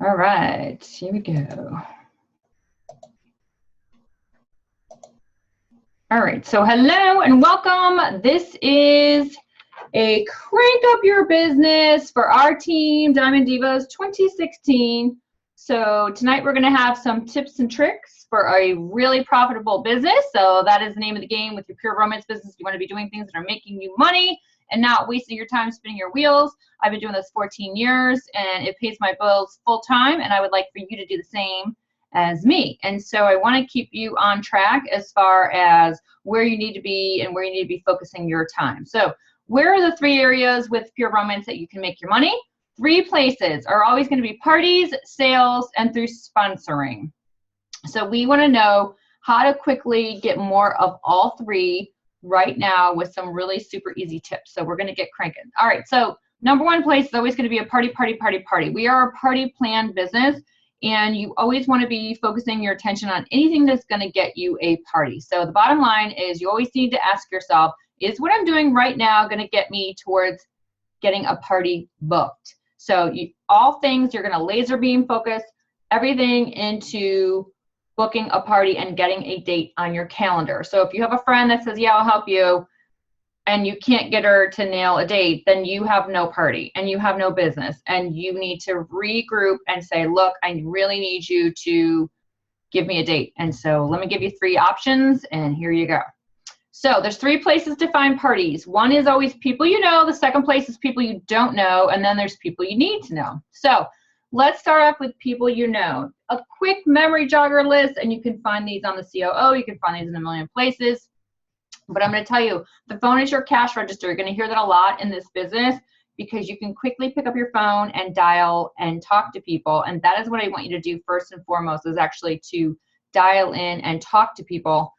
All right, here we go. All right, so hello and welcome. This is a Crank Up Your Business for our team, Diamond Divas 2016. So tonight we're gonna have some tips and tricks for a really profitable business. So that is the name of the game with your pure romance business. You wanna be doing things that are making you money and not wasting your time spinning your wheels. I've been doing this 14 years and it pays my bills full time, and I would like for you to do the same as me. And so I want to keep you on track as far as where you need to be and where you need to be focusing your time. So where are the 3 areas with pure romance that you can make your money? 3 places are always going to be parties, sales, and through sponsoring. So we want to know how to quickly get more of all 3 right now with some really super easy tips. So we're going to get cranking. All right, so number 1 place is always going to be a party, party, party, party. We are a party plan business, and you always want to be focusing your attention on anything that's going to get you a party. So the bottom line is you always need to ask yourself, is what I'm doing right now going to get me towards getting a party booked? So all things, you're going to laser beam focus everything into booking a party and getting a date on your calendar. So if you have a friend that says, yeah, I'll help you, and you can't get her to nail a date, then you have no party and you have no business, and you need to regroup and say, look, I really need you to give me a date. And so let me give you 3 options, and here you go. So there's 3 places to find parties. One is always people you know, the second place is people you don't know, and then there's people you need to know. So let's start off with people you know. A quick memory jogger list, and you can find these on the COO, you can find these in a million places. But I'm going to tell you, the phone is your cash register. You're going to hear that a lot in this business because you can quickly pick up your phone and dial and talk to people. And that is what I want you to do first and foremost, is actually to dial in and talk to people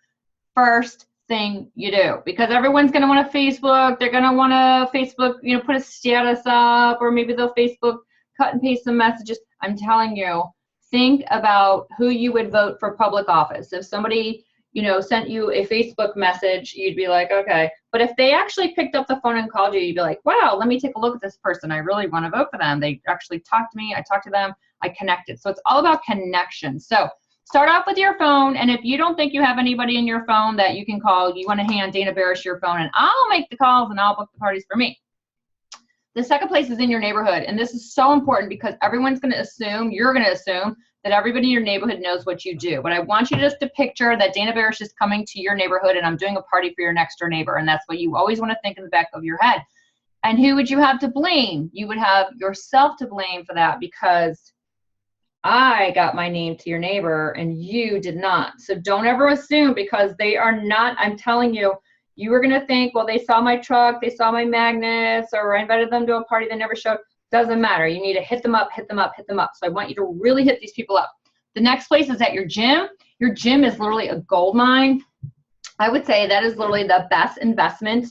first thing you do. Because everyone's going to want to Facebook. They're going to want to Facebook, put a status up, or maybe they'll Facebook cut and paste some messages. I'm telling you, think about who you would vote for public office. If somebody sent you a Facebook message, you'd be like, okay. But if they actually picked up the phone and called you, you'd be like, wow, let me take a look at this person. I really want to vote for them. They actually talked to me. I talked to them. I connected. So it's all about connection. So start off with your phone. And if you don't think you have anybody in your phone that you can call, you want to hand Dana Barish your phone, and I'll make the calls and I'll book the parties for me. The second place is in your neighborhood. And this is so important because everyone's going to assume, you're going to assume, that everybody in your neighborhood knows what you do. But I want you just to picture that Dana Barish is coming to your neighborhood and I'm doing a party for your next door neighbor. And that's what you always want to think in the back of your head. And who would you have to blame? You would have yourself to blame for that, because I got my name to your neighbor and you did not. So don't ever assume, because they are not, I'm telling you, you were going to think, well, they saw my truck, they saw my magnets, or I invited them to a party they never showed. Doesn't matter. You need to hit them up, hit them up, hit them up. So I want you to really hit these people up. The next place is at your gym. Your gym is literally a gold mine. I would say that is literally the best investment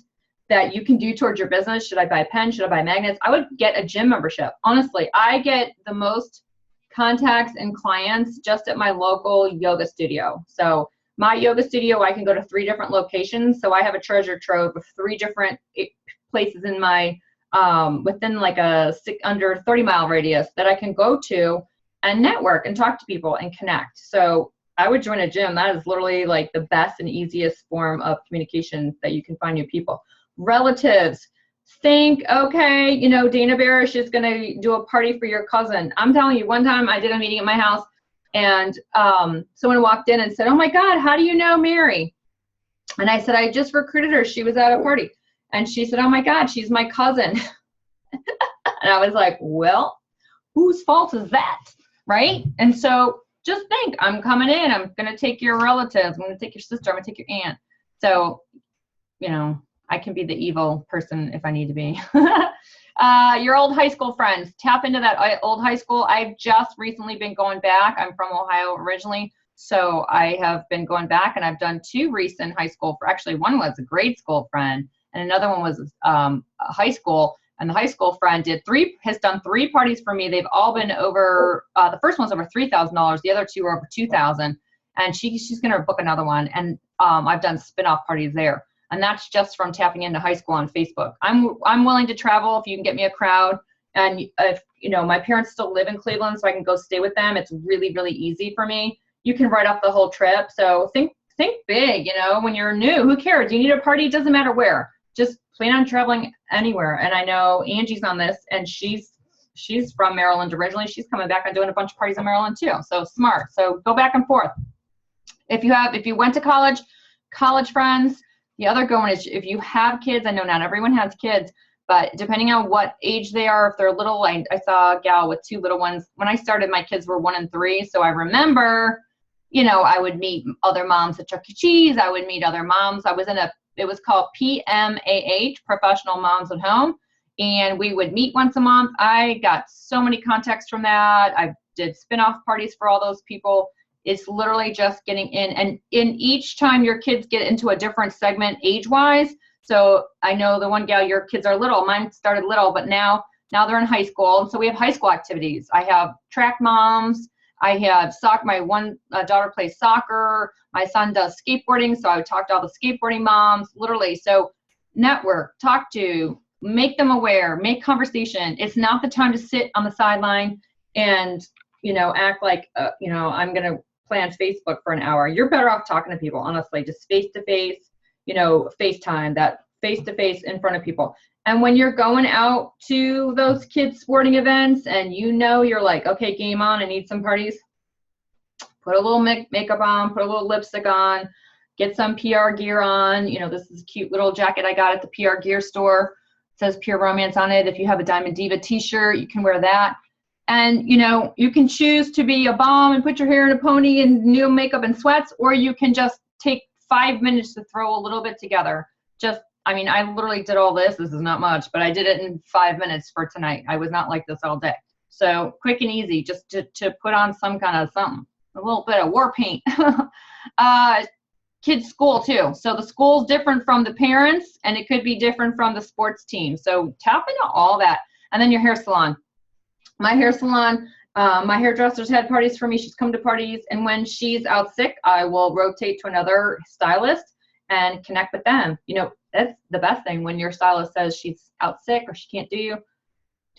that you can do towards your business. Should I buy a pen? Should I buy magnets? I would get a gym membership. Honestly, I get the most contacts and clients just at my local yoga studio. So my yoga studio, I can go to 3 different locations. So I have a treasure trove of 3 different places in my within like a under 30-mile radius that I can go to and network and talk to people and connect. So I would join a gym. That is literally like the best and easiest form of communication that you can find new people. Relatives. Think, okay, Dana Barish is going to do a party for your cousin. I'm telling you, one time I did a meeting at my house, and someone walked in and said, oh my God, how do you know Mary? And I said, I just recruited her. She was at a party. And she said, oh my God, she's my cousin. And I was like, well, whose fault is that? Right? And so just think, I'm coming in, I'm going to take your relatives, I'm going to take your sister, I'm going to take your aunt. So, I can be the evil person if I need to be. Your old high school friends, tap into that old high school. I've just recently been going back. I'm from Ohio originally. So I have been going back, and I've done 2 recent high school, actually one was a grade school friend, and another one was a high school. And the high school friend has done 3 parties for me. They've all been over, the first one's over $3,000. The other 2 are over $2,000. And she's going to book another one. And I've done spin-off parties there. And that's just from tapping into high school on Facebook. I'm willing to travel if you can get me a crowd And if, you know, my parents still live in Cleveland, so I can go stay with them. It's really, really easy for me. You can write off the whole trip. So think big, you know, when you're new, who cares? You need a party, it doesn't matter where. Just plan on traveling anywhere. And I know Angie's on this, and she's from Maryland originally. She's coming back and doing a bunch of parties in Maryland too. So smart. So go back and forth. If you went to college friends, the other going is if you have kids. I know not everyone has kids, but depending on what age they are, if they're little, I saw a gal with 2 little ones. When I started, my kids were 1 and 3. So I remember, you know, I would meet other moms at Chuck E. Cheese. I would meet other moms. It was called PMAH, Professional Moms at Home. And we would meet once a month. I got so many contacts from that. I did spin-off parties for all those people. It's literally just getting in. And in each time your kids get into a different segment age-wise. So I know the one gal, your kids are little. Mine started little, but now they're in high school. And so we have high school activities. I have track moms. I have soccer. My one daughter plays soccer. My son does skateboarding. So I would talk to all the skateboarding moms, literally. So network, talk to, make them aware, make conversation. It's not the time to sit on the sideline and, you know, act like, you know, I'm going to play on Facebook for an hour. You're better off talking to people, honestly, just face-to-face, you know, FaceTime, that face-to-face in front of people. And when you're going out to those kids' sporting events and you know you're like, okay, game on, I need some parties, put a little makeup on, put a little lipstick on, get some PR gear on. You know, this is a cute little jacket I got at the PR gear store. It says Pure Romance on it. If you have a Diamond Diva t-shirt, you can wear that. And, you know, you can choose to be a bomb and put your hair in a pony and new makeup and sweats, or you can just take 5 minutes to throw a little bit together. I mean, I literally did all this. This is not much, but I did it in 5 minutes for tonight. I was not like this all day. So quick and easy, just to put on some kind of something, a little bit of war paint. Kids' school too. So the school's different from the parents, and it could be different from the sports team. So tap into all that. And then your hair salon. My hair salon, my hairdresser's had parties for me. She's come to parties. And when she's out sick, I will rotate to another stylist and connect with them. You know, that's the best thing when your stylist says she's out sick or she can't do you.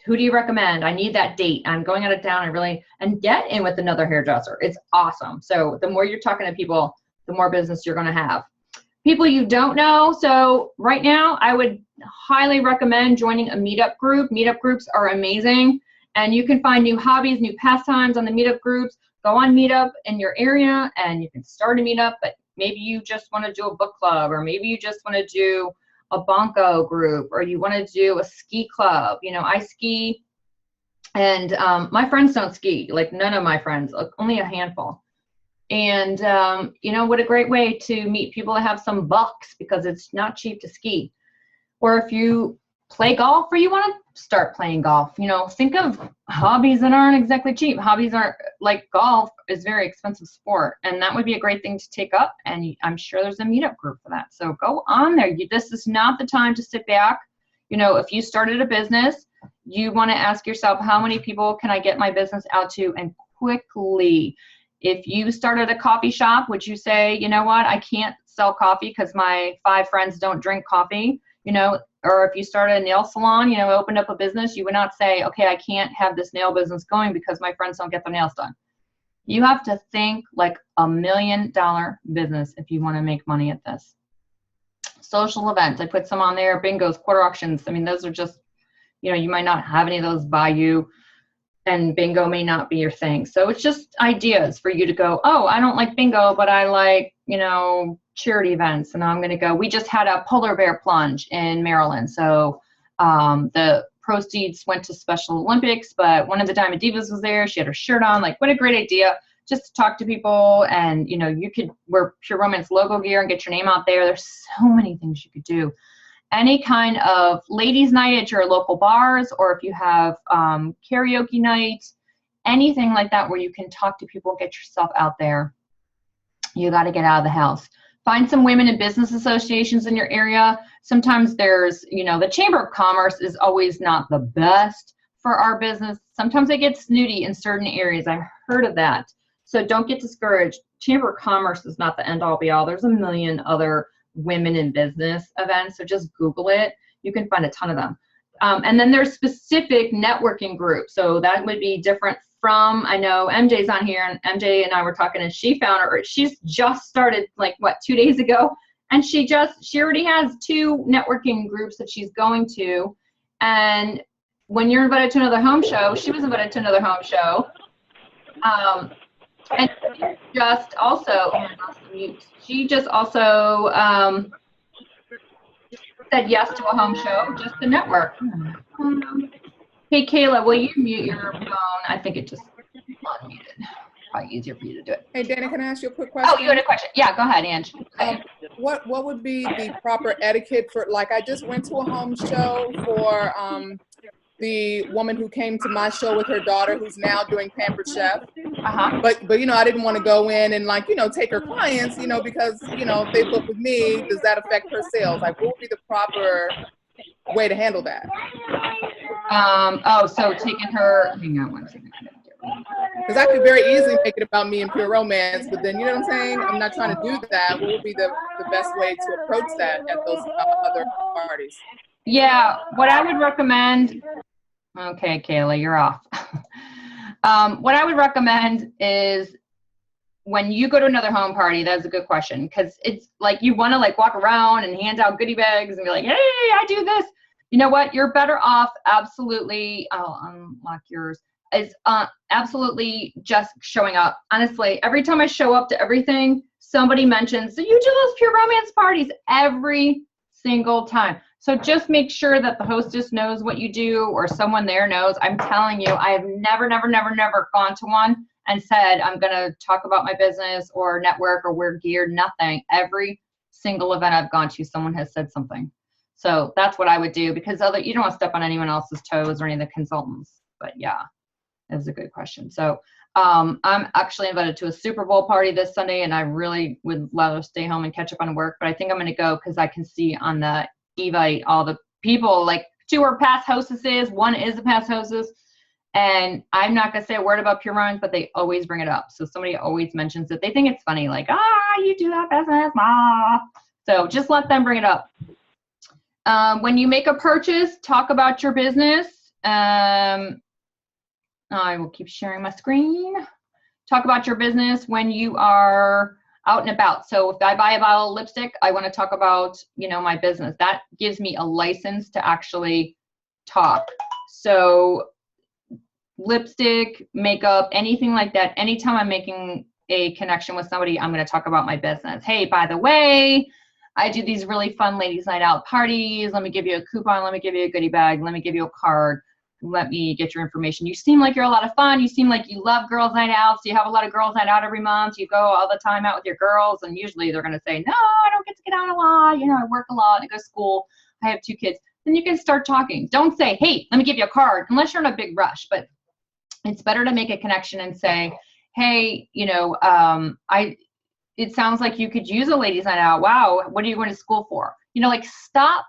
Who do you recommend? I need that date. I'm going out of town. And get in with another hairdresser. It's awesome. So the more you're talking to people, the more business you're going to have. People you don't know. So right now, I would highly recommend joining a meetup group. Meetup groups are amazing. And you can find new hobbies, new pastimes on the meetup groups. Go on Meetup in your area and you can start a meetup, but maybe you just want to do a book club, or maybe you just want to do a Bonko group, or you want to do a ski club. You know, I ski, and my friends don't ski, like none of my friends, only a handful. And, you know, what a great way to meet people that have some bucks, because it's not cheap to ski. Or if you play golf or you want to start playing golf, you know, think of hobbies that aren't exactly cheap. Hobbies aren't, like golf is a very expensive sport, and that would be a great thing to take up. And I'm sure there's a meetup group for that. So go on there. This is not the time to sit back. You know, if you started a business, you want to ask yourself, how many people can I get my business out to, and quickly. If you started a coffee shop, would you say, you know what, I can't sell coffee because my 5 friends don't drink coffee, you know? Or if you started a nail salon, you know, opened up a business, you would not say, okay, I can't have this nail business going because my friends don't get their nails done. You have to think like $1 million business if you want to make money at this. Social events, I put some on there, bingos, quarter auctions. I mean, those are just, you know, you might not have any of those by you, and bingo may not be your thing. So it's just ideas for you to go, oh, I don't like bingo, but I like, you know, charity events, and I'm going to go. We just had a polar bear plunge in Maryland. So the proceeds went to Special Olympics, but one of the Diamond Divas was there. She had her shirt on. Like, what a great idea, just to talk to people. And, you know, you could wear Pure Romance logo gear and get your name out there. There's so many things you could do. Any kind of ladies' night at your local bars, or if you have karaoke night, anything like that where you can talk to people, get yourself out there. You got to get out of the house. Find some women in business associations in your area. Sometimes there's, you know, the Chamber of Commerce is always not the best for our business. Sometimes it gets snooty in certain areas. I've heard of that. So don't get discouraged. Chamber of Commerce is not the end all be all. There's a million other women in business events. So just Google it. You can find a ton of them. And then there's specific networking groups. So that would be different from, I know MJ's on here, and MJ and I were talking, and she found her, she's just started like, what, 2 days ago? And she already has 2 networking groups that she's going to. And when you're invited to another home show, she was invited to another home show. And just also, she just also said yes to a home show just to network. Hey, Kayla, will you mute your phone? I think it just unmuted. Probably easier for you to do it. Hey, Dana, can I ask you a quick question? Oh, you had a question? Yeah, go ahead, Ange. What would be the proper etiquette for, like, I just went to a home show for the woman who came to my show with her daughter, who's now doing Pampered Chef. But you know, I didn't want to go in and, like, you know, take her clients, you know, because, you know, if they book with me, does that affect her sales? Like, what would be the proper way to handle that? Oh, so taking her, hang on one second. Because I could very easily make it about me and Pure Romance, but then, you know what I'm saying? I'm not trying to do that. What would be the best way to approach that at those other parties? Yeah, what I would recommend, okay, Kayla, you're off. What I would recommend is when you go to another home party, that's a good question, because it's like you want to like walk around and hand out goodie bags and be like, hey, I do this. You know what? You're better off absolutely, I'll unlock yours, is absolutely just showing up. Honestly, every time I show up to everything, somebody mentions, so you do those Pure Romance parties every single time. So just make sure that the hostess knows what you do or someone there knows. I'm telling you, I have never gone to one and said, I'm going to talk about my business or network or wear gear, nothing. Every single event I've gone to, someone has said something. So that's what I would do, because you don't want to step on anyone else's toes or any of the consultants. But yeah, that was a good question. So I'm actually invited to a Super Bowl party this Sunday, and I really would love to stay home and catch up on work. But I think I'm going to go because I can see on the Evite all the people, like 2 are past hostesses, 1 is a past hostess. And I'm not going to say a word about Pure Romance, but they always bring it up. So somebody always mentions it. They think it's funny, like, you do that business, ma. So just let them bring it up. When you make a purchase, talk about your business. I will keep sharing my screen. Talk about your business when you are out and about. So if I buy a bottle of lipstick, I want to talk about, you know, my business. That gives me a license to actually talk. So lipstick, makeup, anything like that. Anytime I'm making a connection with somebody, I'm going to talk about my business. Hey, by the way, I do these really fun ladies' night out parties. Let me give you a coupon. Let me give you a goodie bag. Let me give you a card. Let me get your information. You seem like you're a lot of fun. You seem like you love girls' night outs. You have a lot of girls' night out every month. You go all the time out with your girls, and usually they're going to say, no, I don't get to get out a lot. You know, I work a lot. I go to school. I have 2 kids. Then you can start talking. Don't say, hey, let me give you a card, unless you're in a big rush. But it's better to make a connection and say, hey, you know, it sounds like you could use a ladies' night out. Wow, what are you going to school for? You know, like, stop,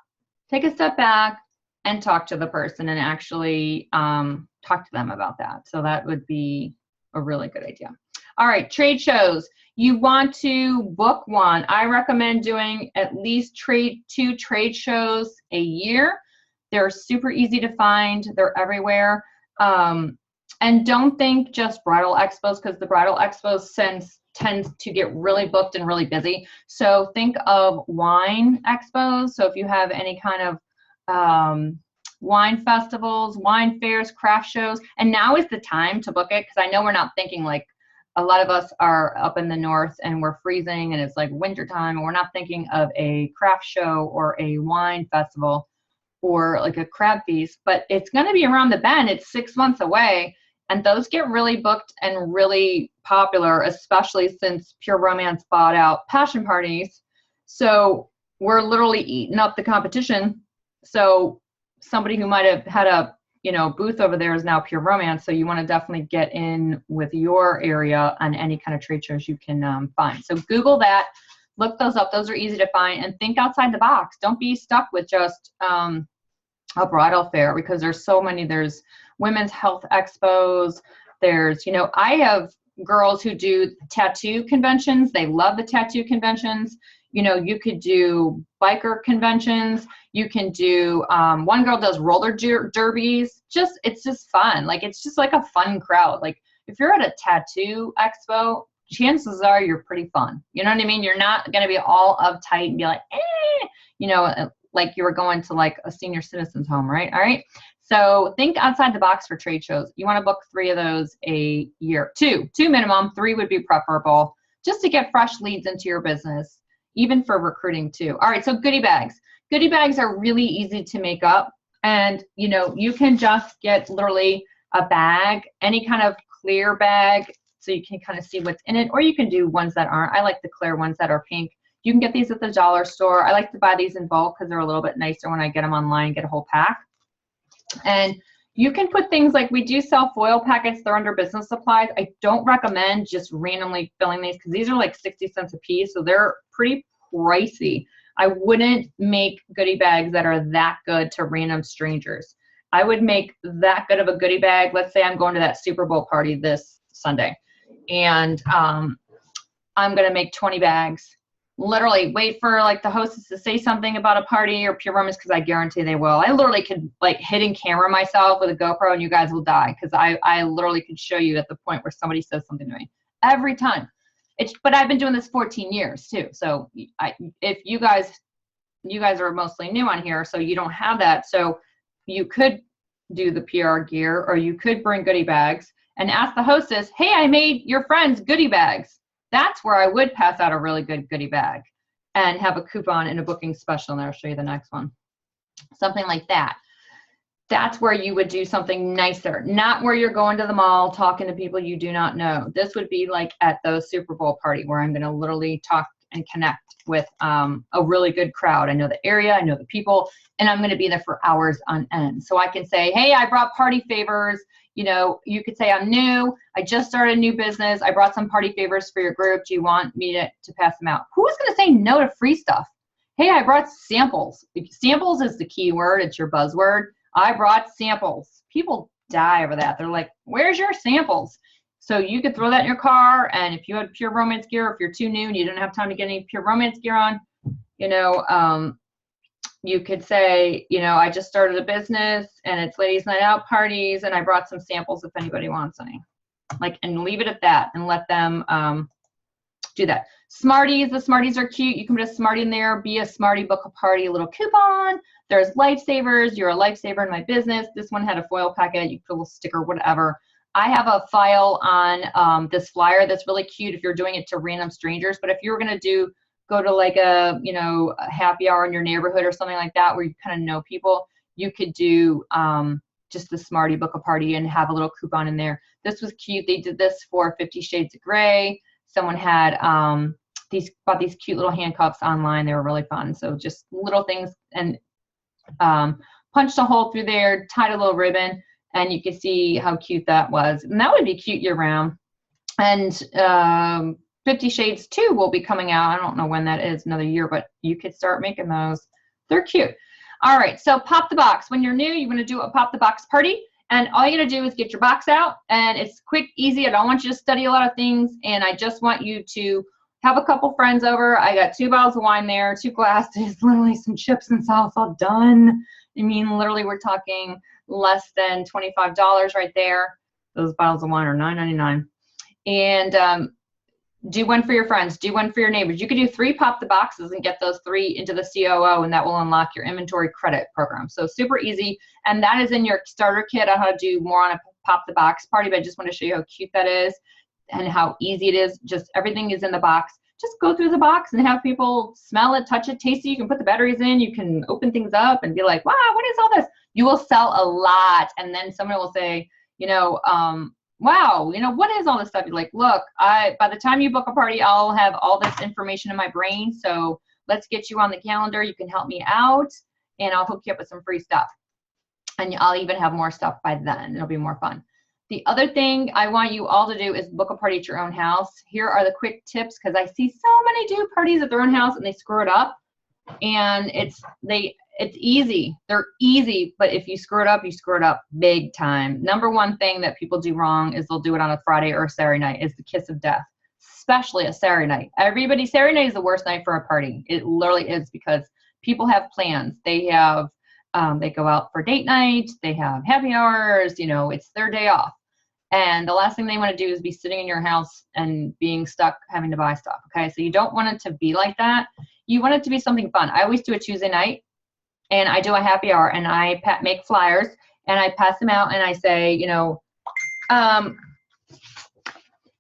take a step back, and talk to the person and actually talk to them about that. So that would be a really good idea. All right, trade shows. You want to book one. I recommend doing at least 2 trade shows a year. They're super easy to find. They're everywhere. And don't think just bridal expos, because the bridal expos tends to get really booked and really busy. So think of wine expos. So if you have any kind of wine festivals, wine fairs, craft shows, and now is the time to book it, because I know we're not thinking, like, a lot of us are up in the north and we're freezing and it's like winter time, and we're not thinking of a craft show or a wine festival or like a crab feast, but it's going to be around the bend. It's 6 months away, and those get really booked and really popular, especially since Pure Romance bought out passion parties. So we're literally eating up the competition. So somebody who might have had a, you know, booth over there is now Pure Romance. So you want to definitely get in with your area on any kind of trade shows you can find. So Google that, look those up. Those are easy to find, and think outside the box. Don't be stuck with just a bridal fair, because there's so many. There's women's health expos. There's, you know, I have girls who do tattoo conventions. They love the tattoo conventions. You know, you could do biker conventions. You can do, one girl does roller derbies. It's just fun. Like, it's just like a fun crowd. Like, if you're at a tattoo expo, chances are you're pretty fun. You know what I mean? You're not going to be all uptight and be like, you know, like you were going to like a senior citizens home, right? All right. So think outside the box for trade shows. You want to book 3 of those a year. Two minimum. 3 would be preferable, just to get fresh leads into your business, even for recruiting too. All right. So goodie bags. Goodie bags are really easy to make up. And, you know, you can just get literally a bag, any kind of clear bag, so you can kind of see what's in it, or you can do ones that aren't. I like the clear ones that are pink. You can get these at the dollar store. I like to buy these in bulk because they're a little bit nicer when I get them online, get a whole pack. And you can put things like, we do sell foil packets. They're under business supplies. I don't recommend just randomly filling these because these are like 60 cents a piece. So they're pretty pricey. I wouldn't make goodie bags that are that good to random strangers. I would make that good of a goodie bag. Let's say I'm going to that Super Bowl party this Sunday, and I'm going to make 20 bags. Literally wait for like the hostess to say something about a party or Pure Romance, because I guarantee they will. I literally could like hidden camera myself with a GoPro and you guys will die, because I literally could show you at the point where somebody says something to me every time. But I've been doing this 14 years too. So if you guys are mostly new on here, so you don't have that. So you could do the PR gear, or you could bring goodie bags and ask the hostess, hey, I made your friends goodie bags. That's where I would pass out a really good goodie bag and have a coupon and a booking special. And I'll show you the next one. Something like that. That's where you would do something nicer, not where you're going to the mall talking to people you do not know. This would be like at the Super Bowl party, where I'm going to literally talk and connect with a really good crowd. I know the area, I know the people, and I'm going to be there for hours on end. So I can say, hey, I brought party favors. You know, you could say, I'm new. I just started a new business. I brought some party favors for your group. Do you want me to pass them out? Who's going to say no to free stuff? Hey, I brought samples. Samples is the key word. It's your buzzword. I brought samples. People die over that. They're like, where's your samples? So you could throw that in your car. And if you had Pure Romance gear, if you're too new and you don't have time to get any Pure Romance gear on, you know, you could say, you know, I just started a business and it's ladies' night out parties, and I brought some samples if anybody wants any. Like, and leave it at that and let them do that. Smarties, the Smarties are cute. You can put a Smartie in there, be a Smartie, book a party, a little coupon. There's Lifesavers. You're a lifesaver in my business. This one had a foil packet. You put a little sticker, whatever. I have a file on this flyer that's really cute if you're doing it to random strangers. But if you were going to go to like a, you know, a happy hour in your neighborhood or something like that, where you kind of know people, you could do just the Smartie, book a party, and have a little coupon in there. This was cute. They did this for 50 Shades of Grey. Someone had bought these cute little handcuffs online. They were really fun. So just little things, and punched a hole through there, tied a little ribbon, and you can see how cute that was. And that would be cute year round. And 50 Shades 2 will be coming out. I don't know when that is, another year, but you could start making those. They're cute. All right, so pop the box. When you're new, you want to do a pop the box party. And all you're going to do is get your box out. And it's quick, easy. I don't want you to study a lot of things. And I just want you to have a couple friends over. I got 2 bottles of wine there, 2 glasses, literally some chips and salsa, done. I mean, literally, we're talking less than $25 right there. Those bottles of wine are $9.99. And do one for your friends. Do one for your neighbors. You could do 3 pop the boxes and get those 3 into the COO, and that will unlock your inventory credit program. So super easy. And that is in your starter kit on how to do more on a pop the box party. But I just want to show you how cute that is and how easy it is. Just everything is in the box. Just go through the box and have people smell it, touch it, taste it. You can put the batteries in. You can open things up and be like, wow, what is all this? You will sell a lot. And then someone will say, you know, wow, you know, what is all this stuff? You're like, look, by the time you book a party, I'll have all this information in my brain. So let's get you on the calendar. You can help me out, and I'll hook you up with some free stuff. And I'll even have more stuff by then. It'll be more fun. The other thing I want you all to do is book a party at your own house. Here are the quick tips, because I see so many do parties at their own house and they screw it up. And it's easy. They're easy, but if you screw it up, you screw it up big time. Number one thing that people do wrong is they'll do it on a Friday or a Saturday night, is the kiss of death. especially a Saturday night. Saturday night is the worst night for a party. It literally is, because people have plans. They have, they go out for date night. They have happy hours, it's their day off. And the last thing they want to do is be sitting in your house and being stuck having to buy stuff. Okay. So you don't want it to be like that. You want it to be something fun. I always do a Tuesday night, and I do a happy hour, and I make flyers, and I pass them out, and I say, did I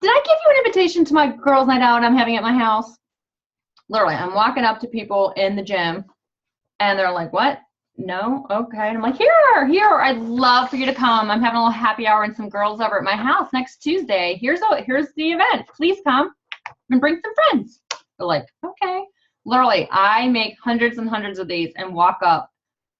give you an invitation to my girls' night out I'm having at my house? Literally, I'm walking up to people in the gym, and they're like, what? No? Okay. And I'm like, here, I'd love for you to come. I'm having a little happy hour and some girls over at my house next Tuesday. Here's the event. Please come and bring some friends. They're like, okay. Literally, I make hundreds and hundreds of these and walk up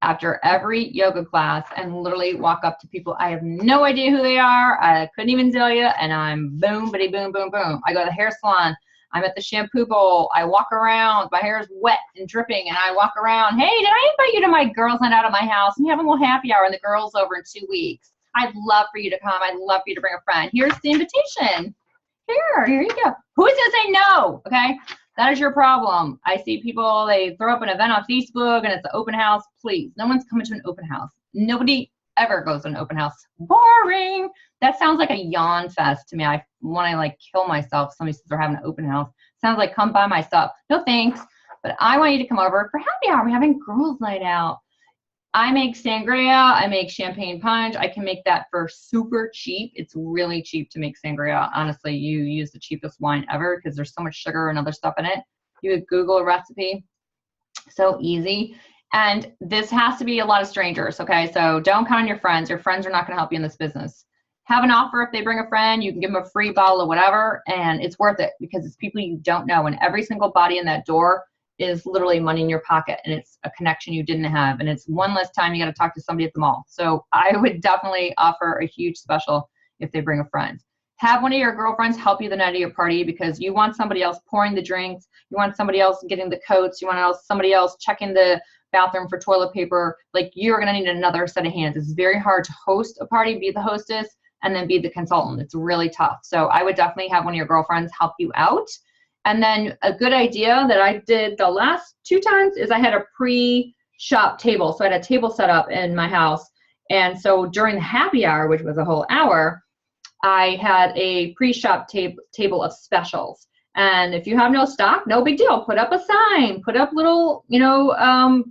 after every yoga class and literally walk up to people. I have no idea who they are. I couldn't even tell you. And I'm boom, bitty, boom, boom, boom. I go to the hair salon. I'm at the shampoo bowl. I walk around. My hair is wet and dripping, and I walk around. Hey, did I invite you to my girls' night out at my house? I'm having a little happy hour, and the girls over in 2 weeks. I'd love for you to come. I'd love for you to bring a friend. Here's the invitation. Here you go. Who's gonna say no? Okay, that is your problem. I see people, they throw up an event on Facebook, and it's an open house. Please, no one's coming to an open house. Nobody ever goes to an open house. Boring. That sounds like a yawn fest to me. I want to kill myself. Somebody says they're having an open house. Sounds like, come buy my stuff. No thanks. But I want you to come over for happy hour. We're having girls' night out. I make sangria. I make champagne punch. I can make that for super cheap. It's really cheap to make sangria. Honestly, you use the cheapest wine ever because there's so much sugar and other stuff in it. You would Google a recipe. So easy. And this has to be a lot of strangers, okay? So don't count on your friends. Your friends are not going to help you in this business. Have an offer. If they bring a friend, you can give them a free bottle of whatever, and it's worth it because it's people you don't know. And every single body in that door is literally money in your pocket, and it's a connection you didn't have. And it's one less time you got to talk to somebody at the mall. So I would definitely offer a huge special if they bring a friend. Have one of your girlfriends help you the night of your party because you want somebody else pouring the drinks. You want somebody else getting the coats. You want somebody else checking the bathroom for toilet paper. You're going to need another set of hands. It's very hard to host a party, be the hostess, and then be the consultant. It's really tough. So I would definitely have one of your girlfriends help you out. And then a good idea that I did the last 2 times is I had a pre-shop table. So I had a table set up in my house. And so during the happy hour, which was a whole hour, I had a pre-shop table of specials. And if you have no stock, no big deal. Put up a sign, put up little,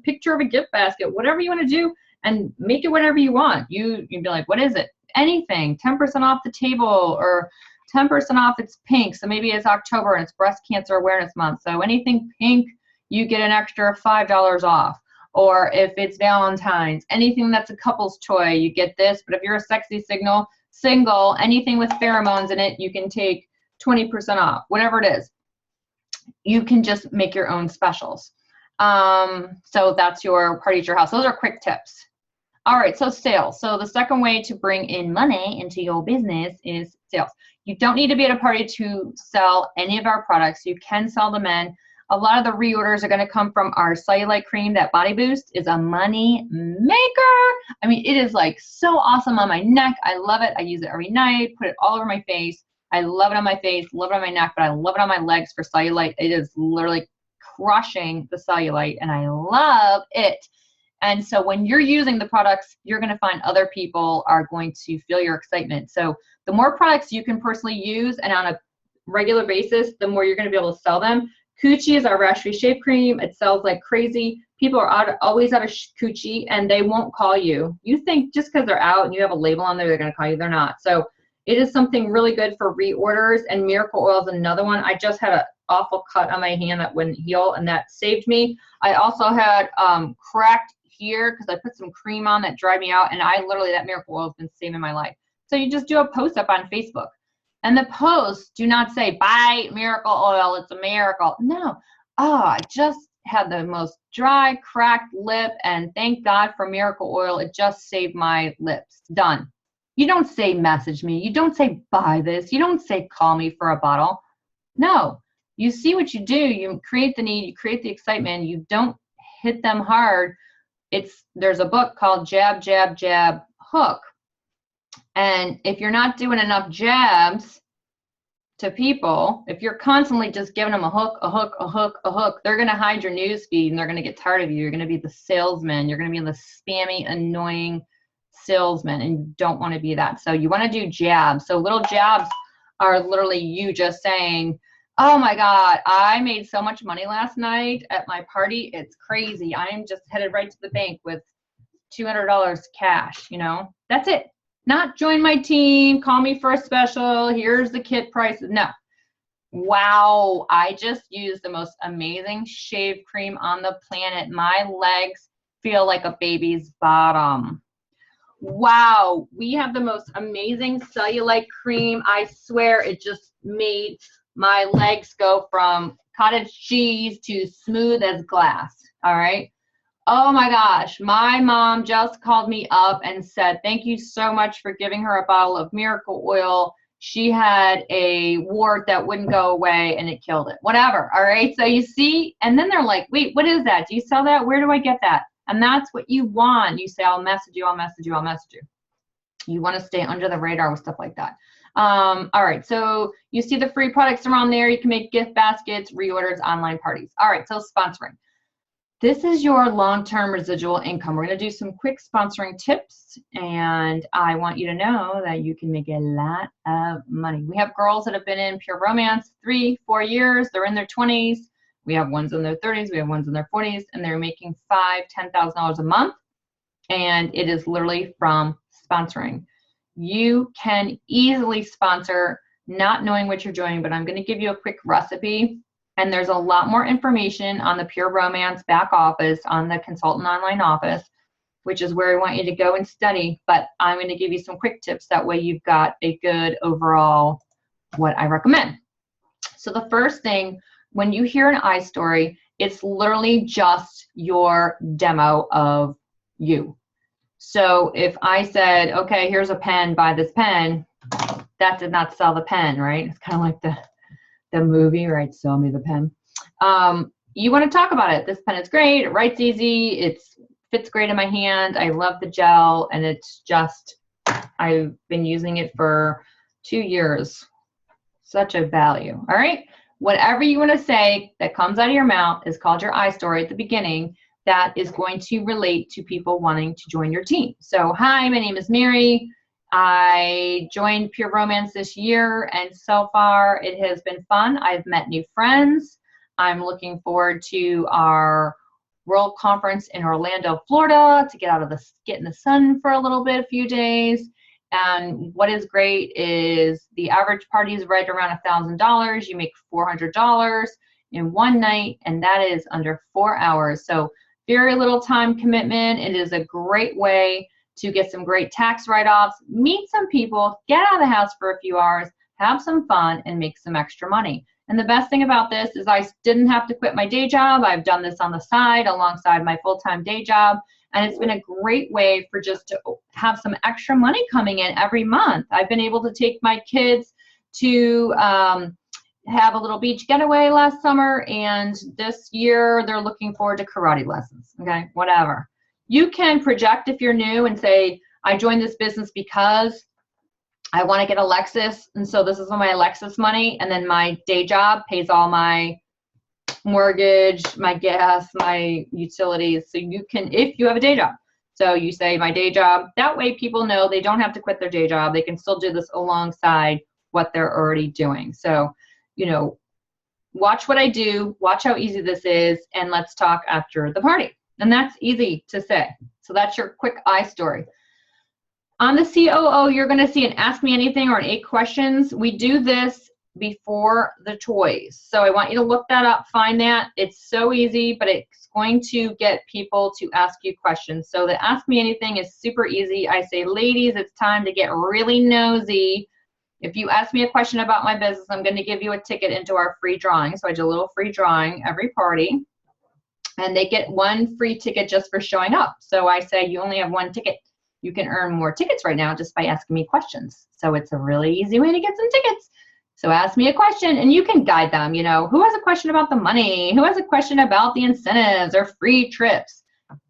picture of a gift basket, whatever you want to do, and make it whatever you want. You'd be like, what is it? Anything, 10% off the table, or 10% off, it's pink. So maybe it's October and it's Breast Cancer Awareness Month. So anything pink, you get an extra $5 off. Or if it's Valentine's, anything that's a couple's toy, you get this. But if you're a sexy single, anything with pheromones in it, you can take 20% off, whatever it is. You can just make your own specials. So that's your party at your house. Those are quick tips. All right, so sales. So the second way to bring in money into your business is sales. You don't need to be at a party to sell any of our products. You can sell them in. A lot of the reorders are going to come from our cellulite cream. That body boost is a money maker. I mean, it is so awesome on my neck. I love it. I use it every night, put it all over my face. I love it on my face, love it on my neck, but I love it on my legs for cellulite. It is literally crushing the cellulite, and I love it. And so when you're using the products, you're going to find other people are going to feel your excitement. So the more products you can personally use and on a regular basis, the more you're going to be able to sell them. Coochie is our rash-free shave cream. It sells like crazy. People are always out of Coochie, and they won't call you. You think just because they're out and you have a label on there, they're going to call you. They're not. So it is something really good for reorders, and Miracle Oil is another one. I just had an awful cut on my hand that wouldn't heal, and that saved me. I also had cracked here because I put some cream on that dried me out, and that Miracle Oil has been saving my life. So you just do a post up on Facebook, and the posts do not say, buy Miracle Oil, it's a miracle. No. I just had the most dry, cracked lip, and thank God for Miracle Oil. It just saved my lips. Done. You don't say message me. You don't say buy this. You don't say call me for a bottle. No. You see what you do. You create the need. You create the excitement. You don't hit them hard. There's a book called Jab, Jab, Jab, Hook. And if you're not doing enough jabs, to people, if you're constantly just giving them a hook, a hook, a hook, a hook, they're going to hide your news feed and they're going to get tired of you. You're going to be the salesman. You're going to be the spammy, annoying salesman, and you don't want to be that. So you want to do jabs. So little jabs are literally you just saying, oh my God, I made so much money last night at my party. It's crazy. I'm just headed right to the bank with $200 cash, you know, that's it. Not join my team, call me for a special, here's the kit price. No. Wow, I just used the most amazing shave cream on the planet. My legs feel like a baby's bottom. Wow, we have the most amazing cellulite cream. I swear it just made my legs go from cottage cheese to smooth as glass. All right. Oh my gosh, my mom just called me up and said, thank you so much for giving her a bottle of miracle oil. She had a wart that wouldn't go away and it killed it. Whatever, all right? So you see, and then they're like, wait, what is that? Do you sell that? Where do I get that? And that's what you want. You say, I'll message you, I'll message you, I'll message you. You want to stay under the radar with stuff like that. All right, so you see the free products around there. You can make gift baskets, reorders, online parties. All right, so sponsoring. This is your long-term residual income. We're going to do some quick sponsoring tips, and I want you to know that you can make a lot of money. We have girls that have been in Pure Romance 3-4 years. They're in their 20s. We have ones in their 30s. We have ones in their 40s, and they're making $5,000-$10,000 a month, and it is literally from sponsoring. You can easily sponsor not knowing what you're doing, but I'm going to give you a quick recipe. And there's a lot more information on the Pure Romance back office, on the consultant online office, which is where I want you to go and study. But I'm going to give you some quick tips. That way you've got a good overall what I recommend. So the first thing, when you hear an iStory, it's literally just your demo of you. So if I said, okay, here's a pen, buy this pen, that did not sell the pen, right? It's kind of like the movie, right? Sell me the pen. You want to talk about it. This pen is great. It writes easy. It fits great in my hand. I love the gel, and it's just, I've been using it for 2 years. Such a value. All right. Whatever you want to say that comes out of your mouth is called your iStory at the beginning. That is going to relate to people wanting to join your team. So, hi, my name is Mary. I joined Pure Romance this year, and so far it has been fun. I've met new friends. I'm looking forward to our World Conference in Orlando, Florida, to get in the sun for a little bit, a few days. And what is great is the average party is right around $1,000. You make $400 in one night, and that is under 4 hours. So very little time commitment. It is a great way to get some great tax write-offs, meet some people, get out of the house for a few hours, have some fun, and make some extra money. And the best thing about this is I didn't have to quit my day job. I've done this on the side alongside my full-time day job, and it's been a great way for just to have some extra money coming in every month. I've been able to take my kids to have a little beach getaway last summer, and this year they're looking forward to karate lessons, okay, whatever. You can project if you're new and say, I joined this business because I want to get a Lexus, and so this is my Lexus money, and then my day job pays all my mortgage, my gas, my utilities. So you can, if you have a day job. So you say my day job. That way people know they don't have to quit their day job. They can still do this alongside what they're already doing. So, you know, watch what I do, watch how easy this is, and let's talk after the party. And that's easy to say. So that's your quick iStory. On the COO, you're going to see an Ask Me Anything or an 8 questions. We do this before the toys. So I want you to look that up, find that. It's so easy, but it's going to get people to ask you questions. So the Ask Me Anything is super easy. I say, ladies, it's time to get really nosy. If you ask me a question about my business, I'm going to give you a ticket into our free drawing. So I do a little free drawing every party. And they get 1 free ticket just for showing up. So I say, you only have 1 ticket. You can earn more tickets right now just by asking me questions. So it's a really easy way to get some tickets. So ask me a question, and you can guide them. You know, who has a question about the money? Who has a question about the incentives or free trips?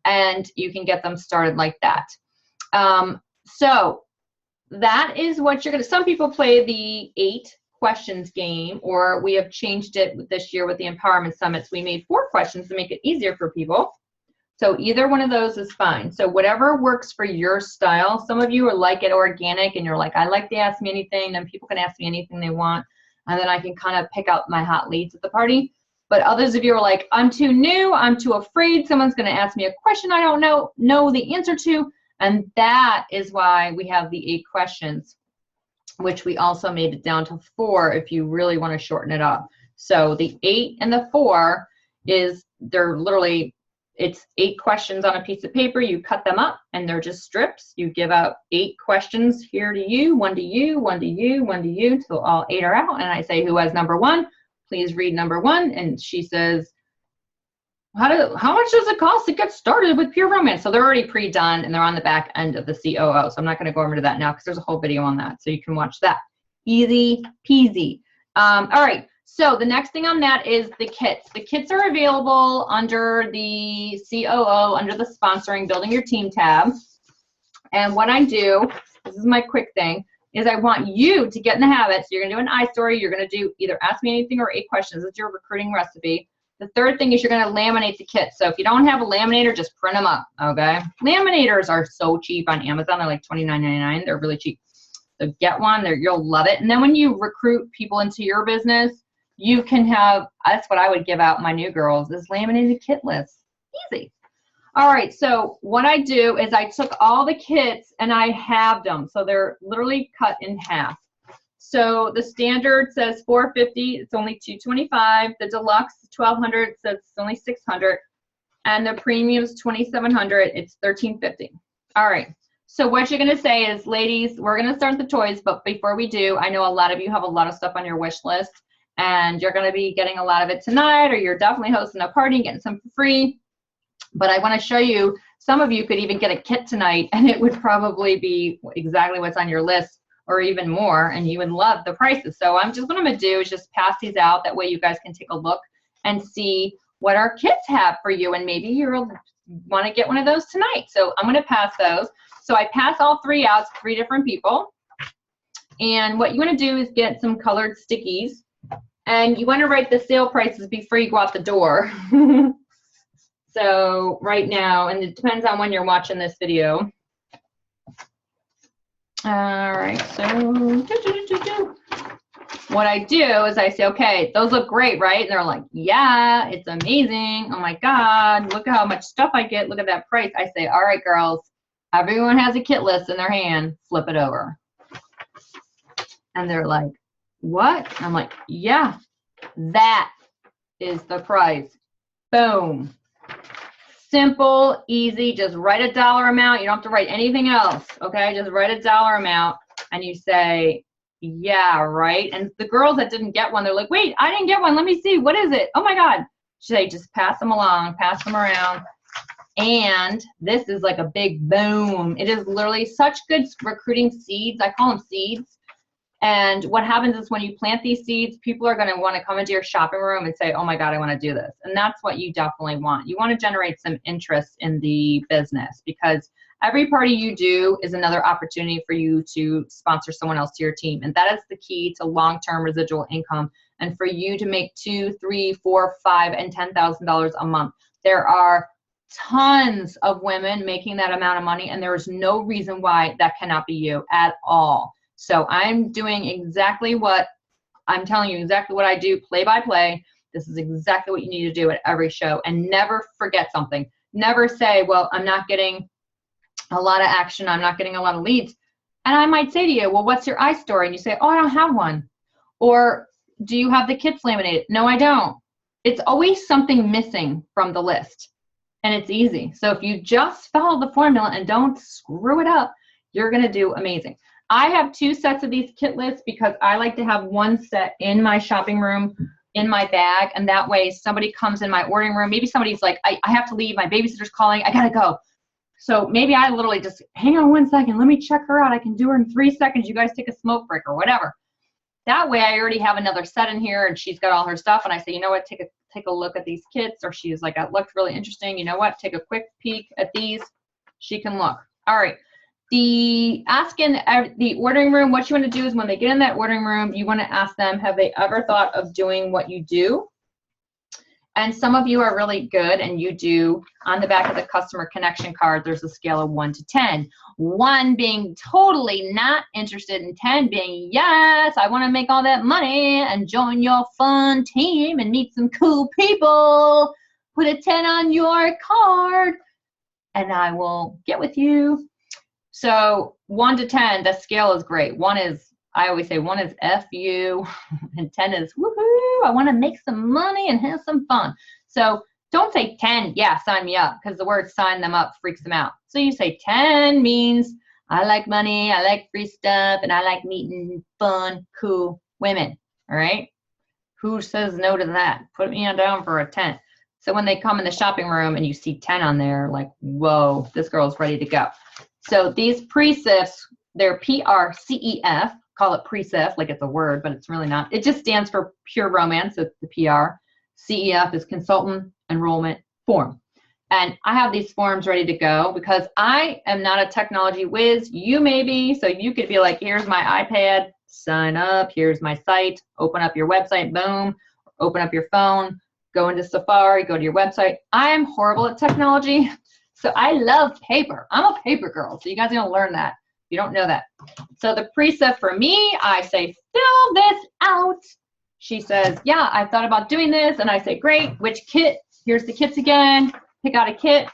And you can get them started like that. So that is what you're going to, some people play the 8 questions game, or we have changed it this year with the Empowerment Summits. We made 4 questions to make it easier for people. So either one of those is fine. So whatever works for your style. Some of you are like it organic and you're like, I like to ask me anything, then people can ask me anything they want, and then I can kind of pick out my hot leads at the party. But others of you are like, I'm too new, I'm too afraid someone's going to ask me a question I don't know the answer to. And that is why we have the 8 questions, which we also made it down to 4 if you really want to shorten it up. So the 8 and the 4 is, they're literally, it's 8 questions on a piece of paper. You cut them up and they're just strips. You give out 8 questions here to you, 1 to you, 1 to you, 1 to you, until all 8 are out. And I say, who has number 1? Please read number 1. And she says, how much does it cost to get started with Pure Romance? So they're already pre-done and they're on the back end of the COO. So I'm not going to go over to that now because there's a whole video on that. So you can watch that. Easy peasy. All right. So the next thing on that is the kits. The kits are available under the COO, under the sponsoring, building your team tab. And what I do, this is my quick thing, is I want you to get in the habit. So you're going to do an I story. You're going to do either ask me anything or 8 questions. It's your recruiting recipe. The third thing is you're going to laminate the kit. So if you don't have a laminator, just print them up, okay? Laminators are so cheap on Amazon. They're like $29.99. They're really cheap. So get one. You'll love it. And then when you recruit people into your business, you can have, that's what I would give out my new girls, is laminated kit lists. Easy. All right, so what I do is I took all the kits and I halved them. So they're literally cut in half. So the standard says $450, it's only $225. The deluxe, $1,200, says it's only $600. And the premium is $2,700, it's $1,350. All right, so what you're gonna say is, ladies, we're gonna start the toys, but before we do, I know a lot of you have a lot of stuff on your wish list and you're gonna be getting a lot of it tonight, or you're definitely hosting a party and getting some for free. But I want to show you, some of you could even get a kit tonight and it would probably be exactly what's on your list or even more, and you would love the prices. So what I'm going to do is just pass these out. That way you guys can take a look and see what our kits have for you, and maybe you'll want to get one of those tonight. So I'm going to pass those. So I pass all 3 out to 3 different people. And what you want to do is get some colored stickies, and you want to write the sale prices before you go out the door. So right now, and it depends on when you're watching this video. All right, so what I do is I say, okay, those look great, right? And they're like, yeah, it's amazing. Oh my God, look at how much stuff I get. Look at that price. I say, all right, girls, everyone has a kit list in their hand. Flip it over. And they're like, what? I'm like, yeah, that is the price. Boom. Simple, easy, just write a dollar amount. You don't have to write anything else, okay? Just write a dollar amount and you say, yeah, right? And the girls that didn't get one, they're like, wait, I didn't get one. Let me see. What is it? Oh my God. Say, just pass them along, pass them around. And this is like a big boom. It is literally such good recruiting seeds. I call them seeds. And what happens is when you plant these seeds, people are going to want to come into your shopping room and say, oh my God, I want to do this. And that's what you definitely want. You want to generate some interest in the business, because every party you do is another opportunity for you to sponsor someone else to your team. And that is the key to long-term residual income. And for you to make $2,000, $3,000, $4,000, $5,000, and $10,000 a month. There are tons of women making that amount of money, and there is no reason why that cannot be you at all. So I'm doing exactly what I'm telling you, exactly what I do, play by play. This is exactly what you need to do at every show. And never forget something. Never say, well, I'm not getting a lot of action. I'm not getting a lot of leads. And I might say to you, well, what's your I story? And you say, oh, I don't have one. Or do you have the kits laminated? No, I don't. It's always something missing from the list. And it's easy. So if you just follow the formula and don't screw it up, you're going to do amazing. I have 2 sets of these kit lists because I like to have 1 set in my shopping room, in my bag, and that way somebody comes in my ordering room. Maybe somebody's like, I have to leave, my babysitter's calling, I gotta go. So maybe I literally just, hang on 1 second, let me check her out. I can do her in 3 seconds. You guys take a smoke break or whatever. That way I already have another set in here and she's got all her stuff, and I say, you know what, take a look at these kits. Or she's like, that looked really interesting. You know what, take a quick peek at these. She can look. All right. The ordering room, what you want to do is when they get in that ordering room, you want to ask them, have they ever thought of doing what you do? And some of you are really good, and you do. On the back of the customer connection card, there's a scale of 1 to 10. 1 being totally not interested, and 10 being, yes, I want to make all that money and join your fun team and meet some cool people. Put a 10 on your card, and I will get with you. So 1 to 10, the scale is great. 1 is, I always say 1 is F you, and 10 is woohoo, I want to make some money and have some fun. So don't say 10, yeah, sign me up, because the word sign them up freaks them out. So you say 10 means I like money, I like free stuff, and I like meeting fun, cool women, all right? Who says no to that? Put me on down for a 10. So when they come in the shopping room and you see 10 on there, like, whoa, this girl's ready to go. So these pre-CIFs, they're PRCEF, call it pre-CIF like it's a word, but it's really not. It just stands for pure romance, it's the PR. CEF is consultant enrollment form. And I have these forms ready to go because I am not a technology whiz. You may be, so you could be like, here's my iPad, sign up, here's my site, open up your website, boom, open up your phone, go into Safari, go to your website. I am horrible at technology. So I love paper. I'm a paper girl. So you guys are going to learn that. You don't know that. So the pre-CIF for me, I say, fill this out. She says, yeah, I thought about doing this. And I say, great. Which kit? Here's the kits again. Pick out a kit.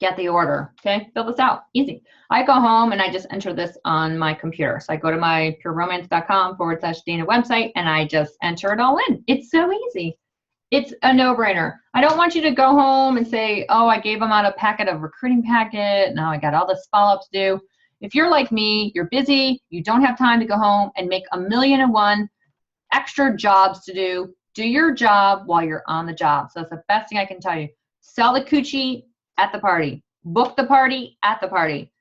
Get the order. Okay. Fill this out. Easy. I go home and I just enter this on my computer. So I go to my pureromance.com/Dana website and I just enter it all in. It's so easy. It's a no-brainer. I don't want you to go home and say, oh, I gave them out a packet of recruiting packet. Now I got all this follow-up to do. If you're like me, you're busy, you don't have time to go home and make 1,000,001 extra jobs to do. Do your job while you're on the job. So that's the best thing I can tell you. Sell the coochie at the party. Book the party at the party.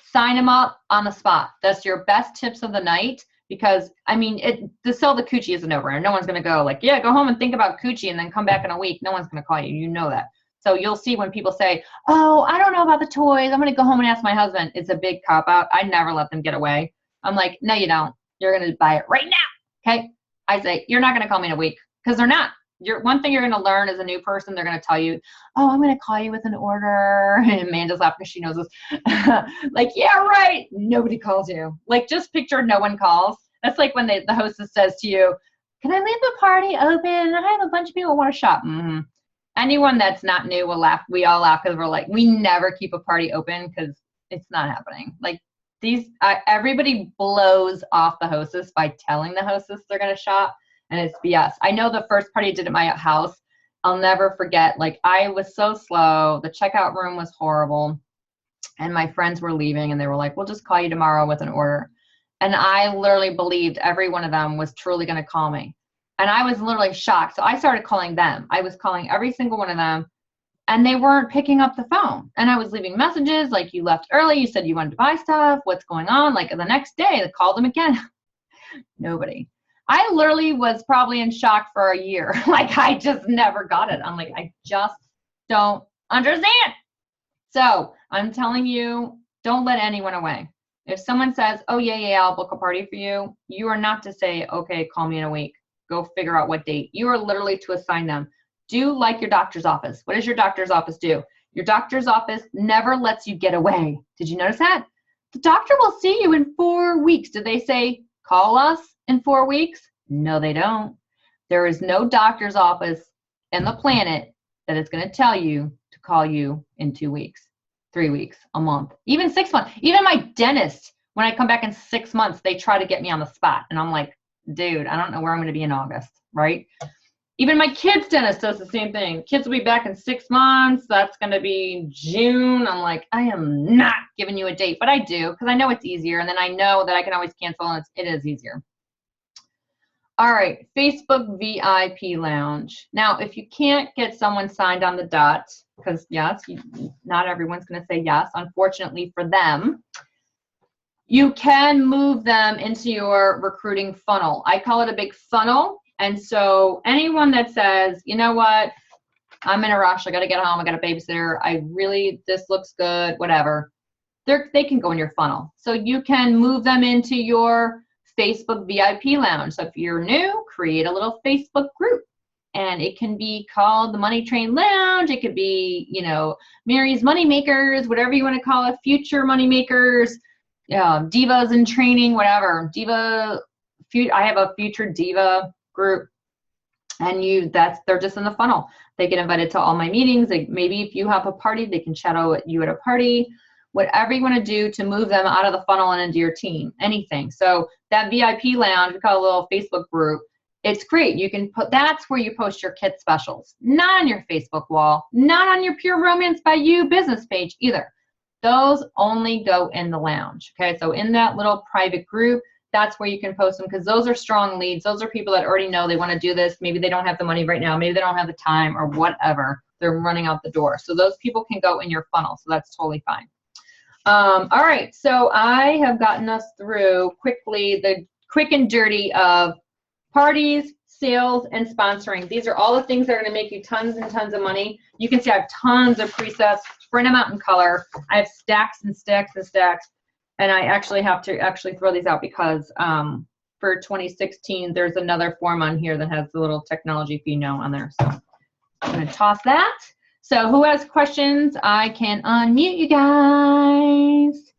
Sign them up on the spot. That's your best tips of the night. Because, I mean, to sell the coochie is a no-brainer. No one's going to go like, yeah, go home and think about coochie and then come back in a week. No one's going to call you. You know that. So you'll see when people say, oh, I don't know about the toys. I'm going to go home and ask my husband. It's a big cop-out. I never let them get away. I'm like, no, you don't. You're going to buy it right now. Okay? I say, you're not going to call me in a week because they're not. One thing you're going to learn as a new person, they're going to tell you, oh, I'm going to call you with an order. And Amanda's laughing because she knows this. Like, yeah, right. Nobody calls you. Like, just picture no one calls. That's like when the hostess says to you, can I leave the party open? I have a bunch of people who want to shop. Mm-hmm. Anyone that's not new will laugh. We all laugh because we're like, we never keep a party open because it's not happening. Like, everybody blows off the hostess by telling the hostess they're going to shop. And it's BS. I know the first party I did at my house, I'll never forget. Like, I was so slow. The checkout room was horrible. And my friends were leaving and they were like, we'll just call you tomorrow with an order. And I literally believed every one of them was truly going to call me. And I was literally shocked. So I started calling them. I was calling every single one of them. And they weren't picking up the phone. And I was leaving messages like, you left early. You said you wanted to buy stuff. What's going on? Like, the next day, I called them again. Nobody. I literally was probably in shock for a year. Like, I just never got it. I'm like, I just don't understand. So I'm telling you, don't let anyone away. If someone says, oh, yeah, I'll book a party for you, you are not to say, okay, call me in a week. Go figure out what date. You are literally to assign them. Do like your doctor's office. What does your doctor's office do? Your doctor's office never lets you get away. Did you notice that? The doctor will see you in 4 weeks. Do they say, call us in 4 weeks? No, they don't. There is no doctor's office in the planet that is going to tell you to call you in 2 weeks, 3 weeks, a month, even 6 months. Even my dentist, when I come back in 6 months, they try to get me on the spot. And I'm like, dude, I don't know where I'm going to be in August, right? Even my kid's dentist does the same thing. Kids will be back in 6 months. That's going to be June. I'm like, I am not giving you a date, but I do because I know it's easier. And then I know that I can always cancel and it is easier. All right, Facebook VIP Lounge. Now, if you can't get someone signed on the dot, because yes, not everyone's going to say yes, unfortunately for them, you can move them into your recruiting funnel. I call it a big funnel. And so anyone that says, you know what, I'm in a rush, I got to get home, I got a babysitter, this looks good, whatever. they can go in your funnel. So you can move them into your Facebook VIP lounge. So if you're new, create a little Facebook group. And it can be called the Money Train Lounge. It could be, you know, Mary's Money Makers, whatever you want to call it, Future Money Makers, Divas in Training, whatever. I have a Future Diva group, and they're just in the funnel. They get invited to all my meetings. Maybe if you have a party, they can chat out with you at a party. Whatever you want to do to move them out of the funnel and into your team, anything. So that VIP lounge, we call it a little Facebook group. It's great. You can that's where you post your kit specials, not on your Facebook wall, not on your Pure Romance by You business page either. Those only go in the lounge. Okay. So in that little private group, that's where you can post them, because those are strong leads. Those are people that already know they want to do this. Maybe they don't have the money right now. Maybe they don't have the time or whatever. They're running out the door. So those people can go in your funnel. So that's totally fine. All right. So I have gotten us through quickly the quick and dirty of parties, sales, and sponsoring. These are all the things that are going to make you tons and tons of money. You can see I have tons of presets, print them out in color. I have stacks and stacks and stacks, and I actually have to throw these out because for 2016, there's another form on here that has the little technology fee note on there. So I'm going to toss that. So who has questions? I can unmute you guys.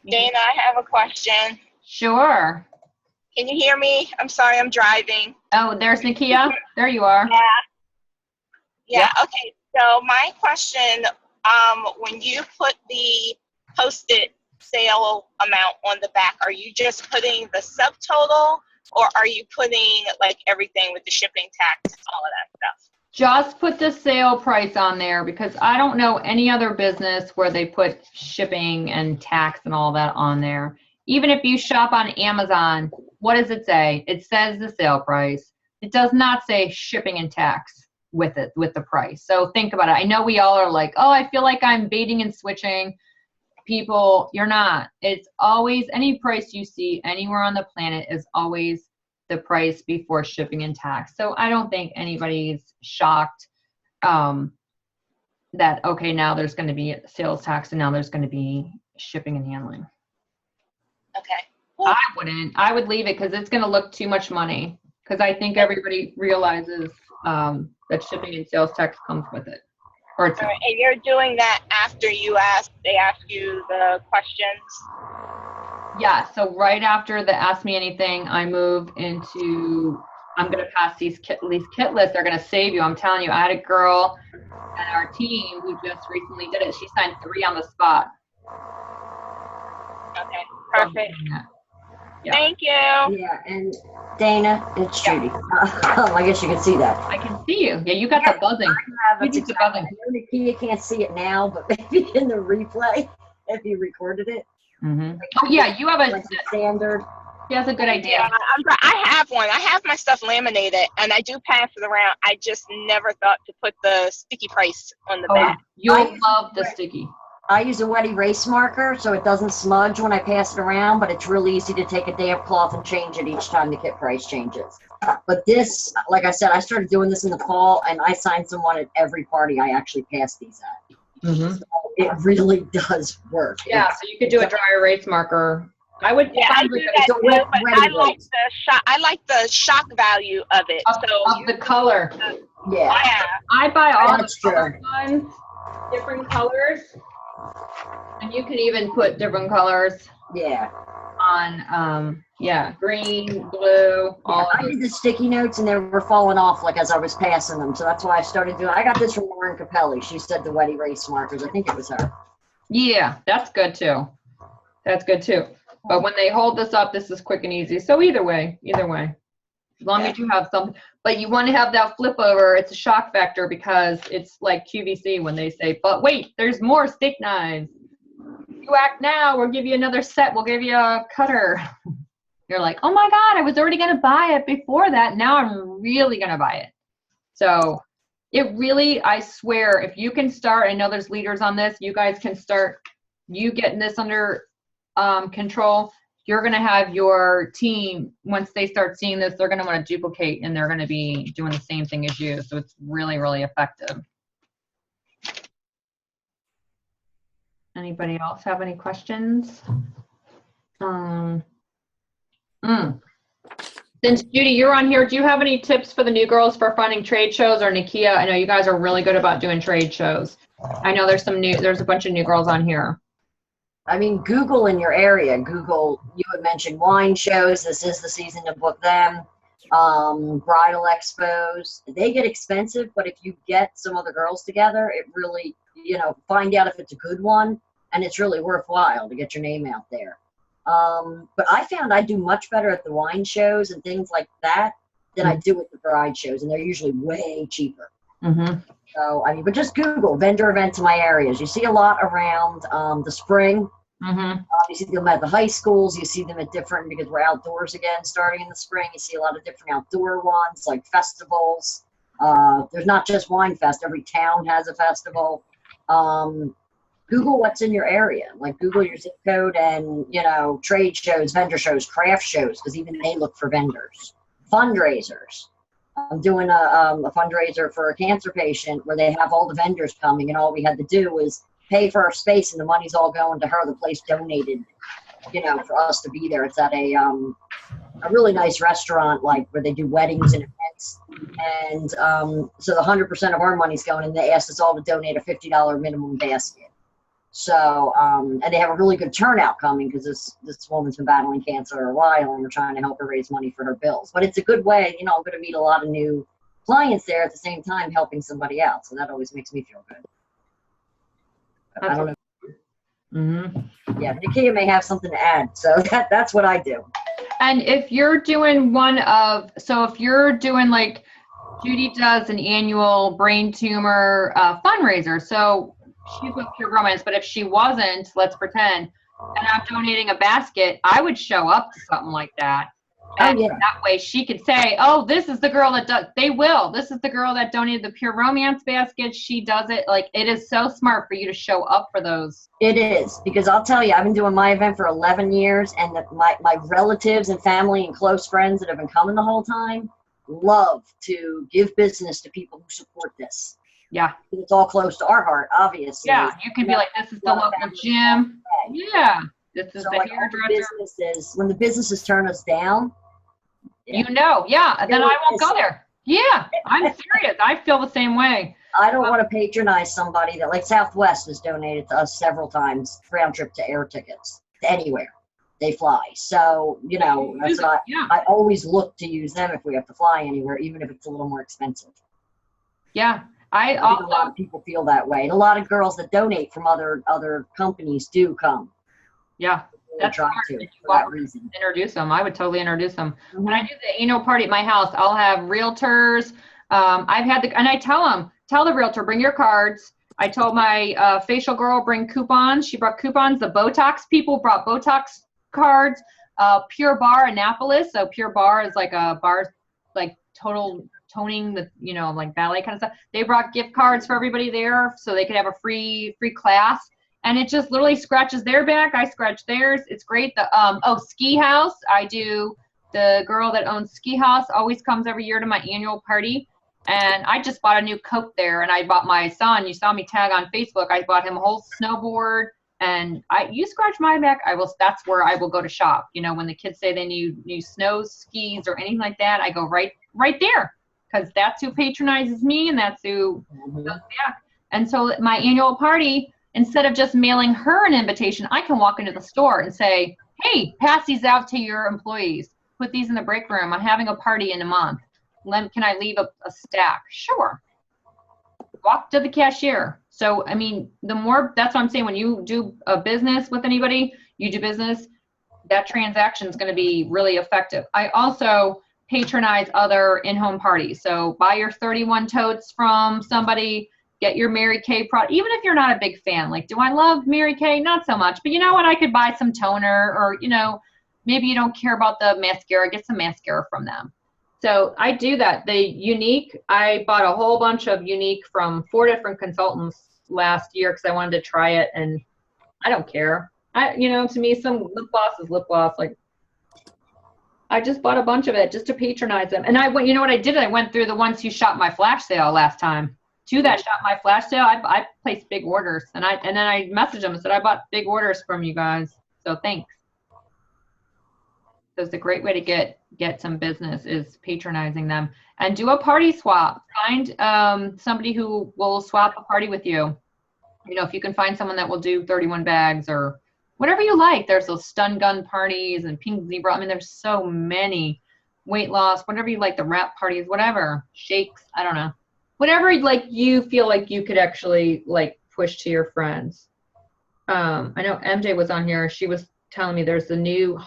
Dana, I have a question. Sure. Can you hear me? I'm sorry, I'm driving. Oh, there's Nakia. There you are. Yeah. Okay. So my question, when you put the posted sale amount on the back, are you just putting the subtotal, or are you putting like everything with the shipping, tax, all of that stuff? Just put the sale price on there, because I don't know any other business where they put shipping and tax and all that on there. Even if you shop on Amazon, what does it say? It says the sale price. It does not say shipping and tax with it, with the price. So think about it. I know we all are like, oh, I feel like I'm baiting and switching people. You're not. It's always, any price you see anywhere on the planet is always the price before shipping and tax. So I don't think anybody's shocked that, okay, now there's going to be sales tax and now there's going to be shipping and handling. Okay. I wouldn't. I would leave it, because it's going to look too much money, because I think everybody realizes that shipping and sales tax comes with it. Or it's, All right, and you're doing that after they ask you the questions? yeah, so right after the Ask Me Anything, I move into, I'm going to pass these kit lists. They're going to save you. I'm telling you, I had a girl on our team who just recently did it. She signed 3 on the spot. Okay, perfect. Yeah. Thank you. Yeah, and Dana, it's Judy. I guess you can see that. I can see you. Yeah, you got the buzzing. You did the buzzing. You can't see it now, but maybe in the replay, if you recorded it. Mm-hmm. Oh, yeah, you have a standard. Yeah, that's a good idea. Yeah, I have one. I have my stuff laminated, and I do pass it around. I just never thought to put the sticky price on the back. You'll love the sticky. I use a wet erase marker so it doesn't smudge when I pass it around, but it's really easy to take a damp cloth and change it each time the kit price changes. But this, like I said, I started doing this in the fall, and I sign someone at every party I actually pass these at. Mm-hmm. So it really does work. Yeah, so you could do a dry erase marker. I would. Yeah, I do that too, but I like the shock value of it. Of the color. Yeah. I buy all That's the color ones, different colors, and you can even put different colors. Yeah. On green, blue, all. I did the sticky notes and they were falling off like as I was passing them, so that's why I started doing. I got this from Lauren Capelli. She said the wet erase markers. I think it was her. Yeah, that's good too. That's good too. But when they hold this up, this is quick and easy. So either way, as long as you have something. But you want to have that flip over. It's a shock factor, because it's like QVC when they say, but wait, there's more steak knives. You act now, we'll give you another set. We'll give you a cutter. You're like, oh my God, I was already going to buy it before that. Now I'm really going to buy it. So it really, I swear, if you can start, I know there's leaders on this, you guys can start, you getting this under control. You're going to have your team, once they start seeing this, they're going to want to duplicate, and they're going to be doing the same thing as you. So it's really, really effective. Anybody else have any questions? Since Judy, you're on here, do you have any tips for the new girls for finding trade shows, or Nakia? I know you guys are really good about doing trade shows. I know there's a bunch of new girls on here. I mean, Google in your area. Google, you had mentioned wine shows. This is the season to book them. Bridal expos. They get expensive, but if you get some other girls together, it really, find out if it's a good one, and it's really worthwhile to get your name out there. But I found I do much better at the wine shows and things like that than I do at the bride shows, and they're usually way cheaper. Mm-hmm. So, but just Google vendor events in my areas. You see a lot around the spring. Mm-hmm. You see them at the high schools. You see them at different, because we're outdoors again starting in the spring. You see a lot of different outdoor ones, like festivals. There's not just Wine Fest. Every town has a festival. Google what's in your area. Like Google your zip code and, trade shows, vendor shows, craft shows, because even they look for vendors. Fundraisers. I'm doing a fundraiser for a cancer patient where they have all the vendors coming, and all we had to do was pay for our space, and the money's all going to her. The place donated, for us to be there. It's at a really nice restaurant, like where they do weddings and events. And so the 100% of our money's going, and they asked us all to donate a $50 minimum basket. So, and they have a really good turnout coming, because this woman's been battling cancer a while, and we're trying to help her raise money for her bills. But it's a good way, I'm going to meet a lot of new clients there at the same time helping somebody else. So that always makes me feel good. I don't know. Mm-hmm. Yeah, Nakia may have something to add. So that's what I do. And if you're doing if you're doing like Judy does an annual brain tumor fundraiser, so she's with Pure Romance, but if she wasn't, let's pretend, and I'm donating a basket, I would show up to something like that. And that way she could say, oh, this is the girl that does, this is the girl that donated the Pure Romance basket. She does it. Like, it is so smart for you to show up for those. It is, because I'll tell you, I've been doing my event for 11 years, and my relatives and family and close friends that have been coming the whole time love to give business to people who support this. Yeah. It's all close to our heart, obviously. Yeah, you can be like, this is the local gym. Yeah. This is the hairdresser. When the businesses turn us down, then I won't go there. Yeah, I'm serious. I feel the same way. I don't want to patronize somebody that, like Southwest has donated to us several times, round trip to air tickets to anywhere they fly. So, that's what I always look to use them if we have to fly anywhere, even if it's a little more expensive. Yeah. I think a lot of people feel that way. And a lot of girls that donate from other companies do come. Yeah. That's smart. For that reason. Introduce them. I would totally introduce them. Mm-hmm. When I do the annual party at my house, I'll have realtors. And I tell the realtor, bring your cards. I told my facial girl, bring coupons. She brought coupons. The Botox people brought Botox cards. Pure Bar Annapolis. So Pure Bar is like a bar, like total toning, the like ballet kind of stuff. They brought gift cards for everybody there, so they could have a free class. And it just literally scratches their back. I scratch theirs. It's great. The Ski House. The girl that owns Ski House always comes every year to my annual party. And I just bought a new coat there. And I bought my son, you saw me tag on Facebook, I bought him a whole snowboard. And you scratch my back, that's where I will go to shop. When the kids say they need new snow skis or anything like that, I go right there. Because that's who patronizes me, and that's who goes back. And so my annual party, instead of just mailing her an invitation, I can walk into the store and say, hey, pass these out to your employees. Put these in the break room. I'm having a party in a month. Can I leave a stack? Sure. Walk to the cashier. So, that's what I'm saying. When you do a business with anybody, that transaction is going to be really effective. I also patronize other in-home parties. So buy your 31 totes from somebody, get your Mary Kay product, even if you're not a big fan. Like, do I love Mary Kay? Not so much. But you know what? I could buy some toner, or, maybe you don't care about the mascara, get some mascara from them. So I do that. The Unique, I bought a whole bunch of Unique from 4 different consultants last year because I wanted to try it, and I don't care. To me, some lip gloss is lip gloss. Like, I just bought a bunch of it just to patronize them. And what I did, I went through the ones who shot my flash sale last time. to that Shop My Flash sale. I placed big orders, and then I messaged them and said I bought big orders from you guys. So thanks. So it's a great way to get some business is patronizing them, and do a party swap. Find somebody who will swap a party with you. You know, if you can find someone that will do 31 bags or whatever you like. There's those stun gun parties and pink zebra. I mean, there's so many. Weight loss, whatever you like, the wrap parties, whatever. Shakes, I don't know. Whatever like you feel like you could actually like push to your friends. I know MJ was on here. She was telling me there's the new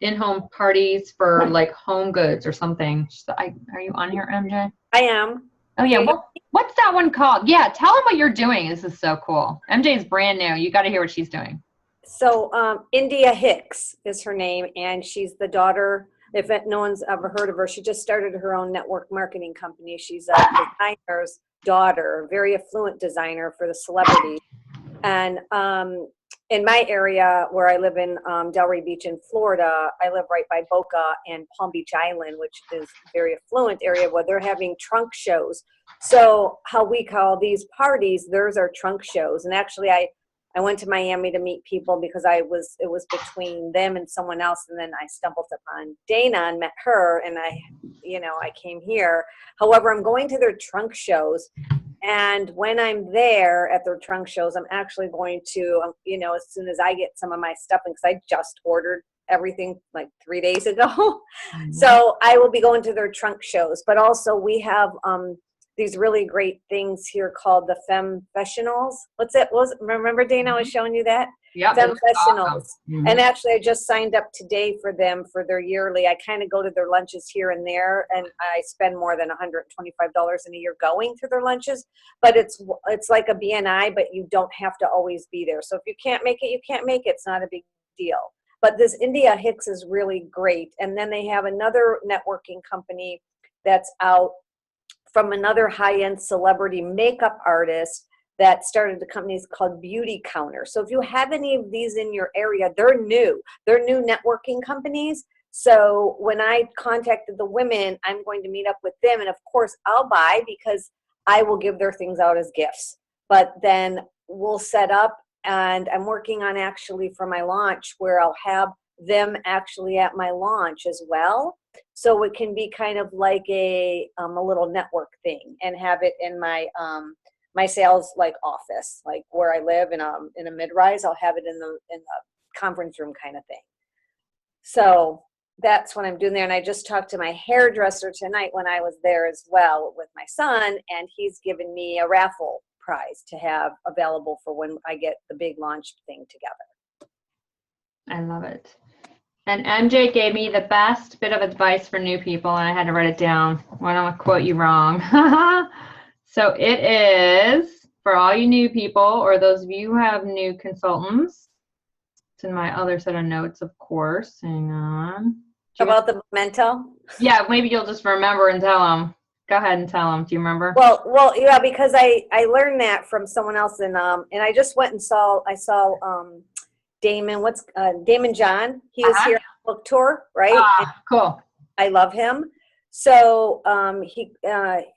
in-home parties for like home goods or something. Are you on here, MJ? I am. Oh yeah. What's that one called? Yeah, tell them what you're doing. This is so cool. MJ is brand new. You got to hear what she's doing. So India Hicks is her name, and she's the daughter. If no one's ever heard of her, she just started her own network marketing company. She's a designer's daughter, a very affluent designer for the celebrities. And in my area where I live in Delray Beach in Florida, I live right by Boca and Palm Beach Island, which is a very affluent area where they're having trunk shows. So how we call these parties, theirs are trunk shows. And actually I went to Miami to meet people because it was between them and someone else. And then I stumbled upon Dana and met her, and I came here. However, I'm going to their trunk shows. And when I'm there at their trunk shows, I'm actually going to, as soon as I get some of my stuff, because I just ordered everything like 3 days ago. Mm-hmm. So I will be going to their trunk shows. But also we have these really great things here called the Femfessionals. Remember Dana, I was showing you that? Yeah. Femfessionals. Awesome. Mm-hmm. And actually I just signed up today for them for their yearly. I kind of go to their lunches here and there, and I spend more than $125 in a year going to their lunches. But it's like a BNI, but you don't have to always be there. So if you can't make it, you can't make it. It's not a big deal. But this India Hicks is really great. And then they have another networking company that's out from another high-end celebrity makeup artist that started a company called Beauty Counter. So if you have any of these in your area, they're new networking companies. So when I contacted the women, I'm going to meet up with them. And of course I'll buy because I will give their things out as gifts. But then we'll set up, and I'm working on actually for my launch where I'll have them actually at my launch as well. So it can be kind of like a little network thing, and have it in my my sales like office, like where I live in a mid-rise. I'll have it in the conference room kind of thing. So that's what I'm doing there. And I just talked to my hairdresser tonight when I was there as well with my son, and he's given me a raffle prize to have available for when I get the big launch thing together. I love it. And MJ gave me the best bit of advice for new people, and I had to write it down. I don't want to quote you wrong. So it is, for all you new people, or those of you who have new consultants, it's in my other set of notes, of course. Hang on. About the memento? Yeah, maybe you'll just remember and tell them. Go ahead and tell them. Do you remember? Well, yeah, because I learned that from someone else, and I just went and saw Damon John. He is here on the book tour, right? Cool. I love him. So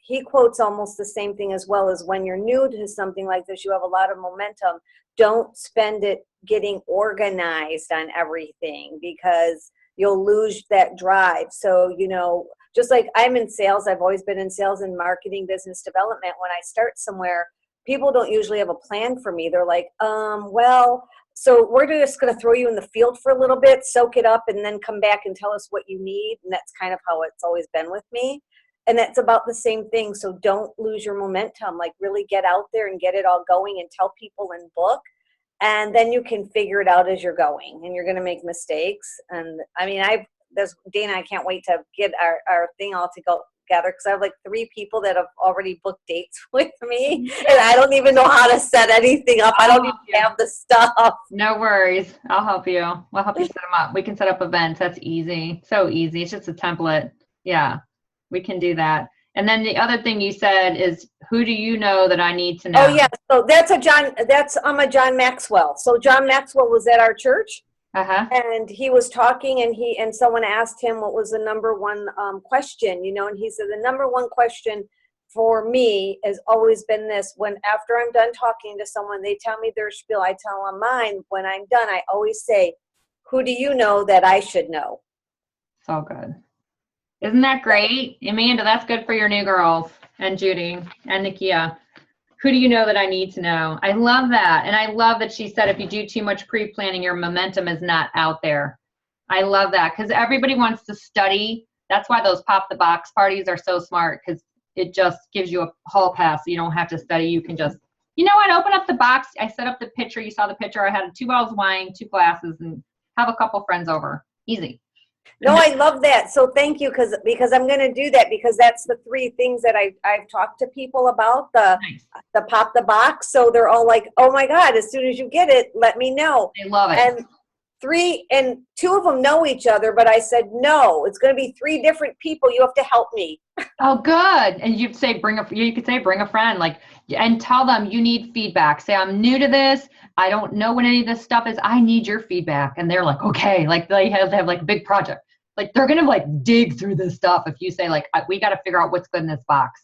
he quotes almost the same thing as well, as when you're new to something like this, you have a lot of momentum. Don't spend it getting organized on everything, because you'll lose that drive. So, just like I'm in sales, I've always been in sales and marketing, business development. When I start somewhere, people don't usually have a plan for me. They're like, so we're just going to throw you in the field for a little bit, soak it up, and then come back and tell us what you need. And that's kind of how it's always been with me. And that's about the same thing. So don't lose your momentum. Like, really get out there and get it all going and tell people and book. And then you can figure it out as you're going. And you're going to make mistakes. And I mean, Dana, I can't wait to get our thing all together, because I have like 3 people that have already booked dates with me, and I don't even know how to set anything up. I don't even have the stuff. No worries. I'll help you. We'll help you set them up. We can set up events. That's easy. So easy. It's just a template. Yeah, we can do that. And then the other thing you said is, who do you know that I need to know? Oh yeah. So that's a John Maxwell. So John Maxwell was at our church. And he was talking, and someone asked him what was the number one question, and he said the number one question for me has always been this: when after I'm done talking to someone, they tell me their spiel, I tell them mine. When I'm done, I always say, who do you know that I should know? So good. Isn't that great? Amanda, that's good for your new girls, and Judy and Nikia. Who do you know that I need to know? I love that. And I love that she said if you do too much pre-planning, your momentum is not out there. I love that because everybody wants to study. That's why those pop the box parties are so smart, because it just gives you a hall pass. So you don't have to study. You can just, you know what, open up the box. I set up the picture. You saw the picture. I had 2 bottles of wine, 2 glasses, and have a couple friends over. Easy. No, I love that. So thank you, because I'm going to do that, because that's the 3 things that I've talked to people about, the pop the box. So they're all like, oh my God, as soon as you get it, let me know. They love it. And 2 of them know each other, but I said, no, it's going to be 3 different people. You have to help me. Oh, good. And you could say, bring a friend, like, and tell them you need feedback. Say, I'm new to this. I don't know what any of this stuff is. I need your feedback. And they're like, okay, like they have like a big project. Like they're going to like dig through this stuff. If you say like, we got to figure out what's good in this box.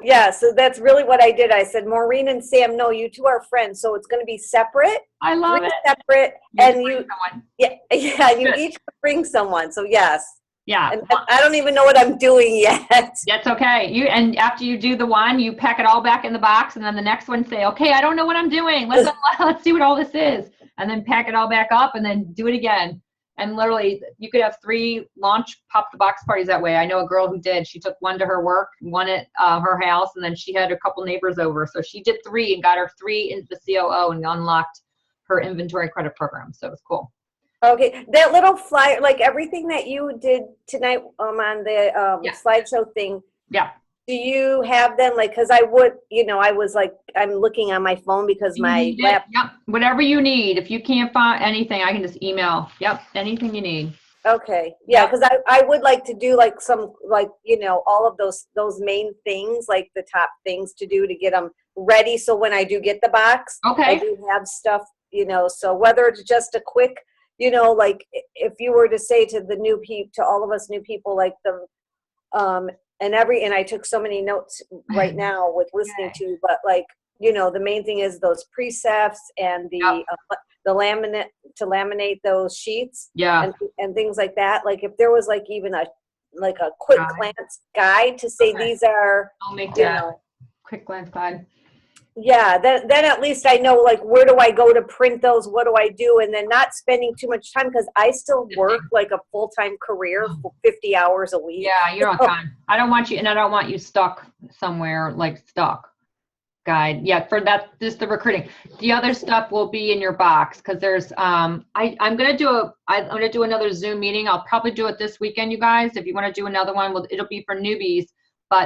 Yeah. So that's really what I did. I said, Maureen and Sam, no, you 2 are friends. So it's going to be separate. I love 3 it. Separate. And you Good. each bring someone. So yes. Yeah. And I don't even know what I'm doing yet. That's okay. And after you do the one, you pack it all back in the box, and then the next one say, okay, I don't know what I'm doing. Let's see what all this is. And then pack it all back up and then do it again. And literally you could have 3 launch pop the box parties that way. I know a girl who did. She took 1 to her work, 1 at her house, and then she had a couple neighbors over. So she did 3 and got her 3 into the COO and unlocked her inventory credit program. So it was cool. Okay, that little flyer, like everything that you did tonight on the slideshow thing. Yeah. Do you have them, like, because I would, I was like, I'm looking on my phone because my laptop. Yep, whatever you need. If you can't find anything, I can just email. Yep, anything you need. Okay, yeah, because I would like to do like some, like, all of those main things, like the top things to do to get them ready. So when I do get the box, okay, I do have stuff, so whether it's just a quick, like if you were to say to the new people, to all of us new people, like and I took so many notes right now with listening to you, but like, the main thing is those precepts and the laminate, to laminate those sheets, and things like that. Like if there was like even a quick glance guide to say these are, I'll make that quick glance guide. Yeah, then at least I know, like, where do I go to print those? What do I do? And then not spending too much time, because I still work like a full-time career for 50 hours a week. Yeah, you don't have time. I don't want you stuck somewhere, like stuck. Guide. Yeah, for that, just the recruiting. The other stuff will be in your box, because there's I'm gonna do another Zoom meeting. I'll probably do it this weekend, you guys. If you want to do another one, it'll be for newbies.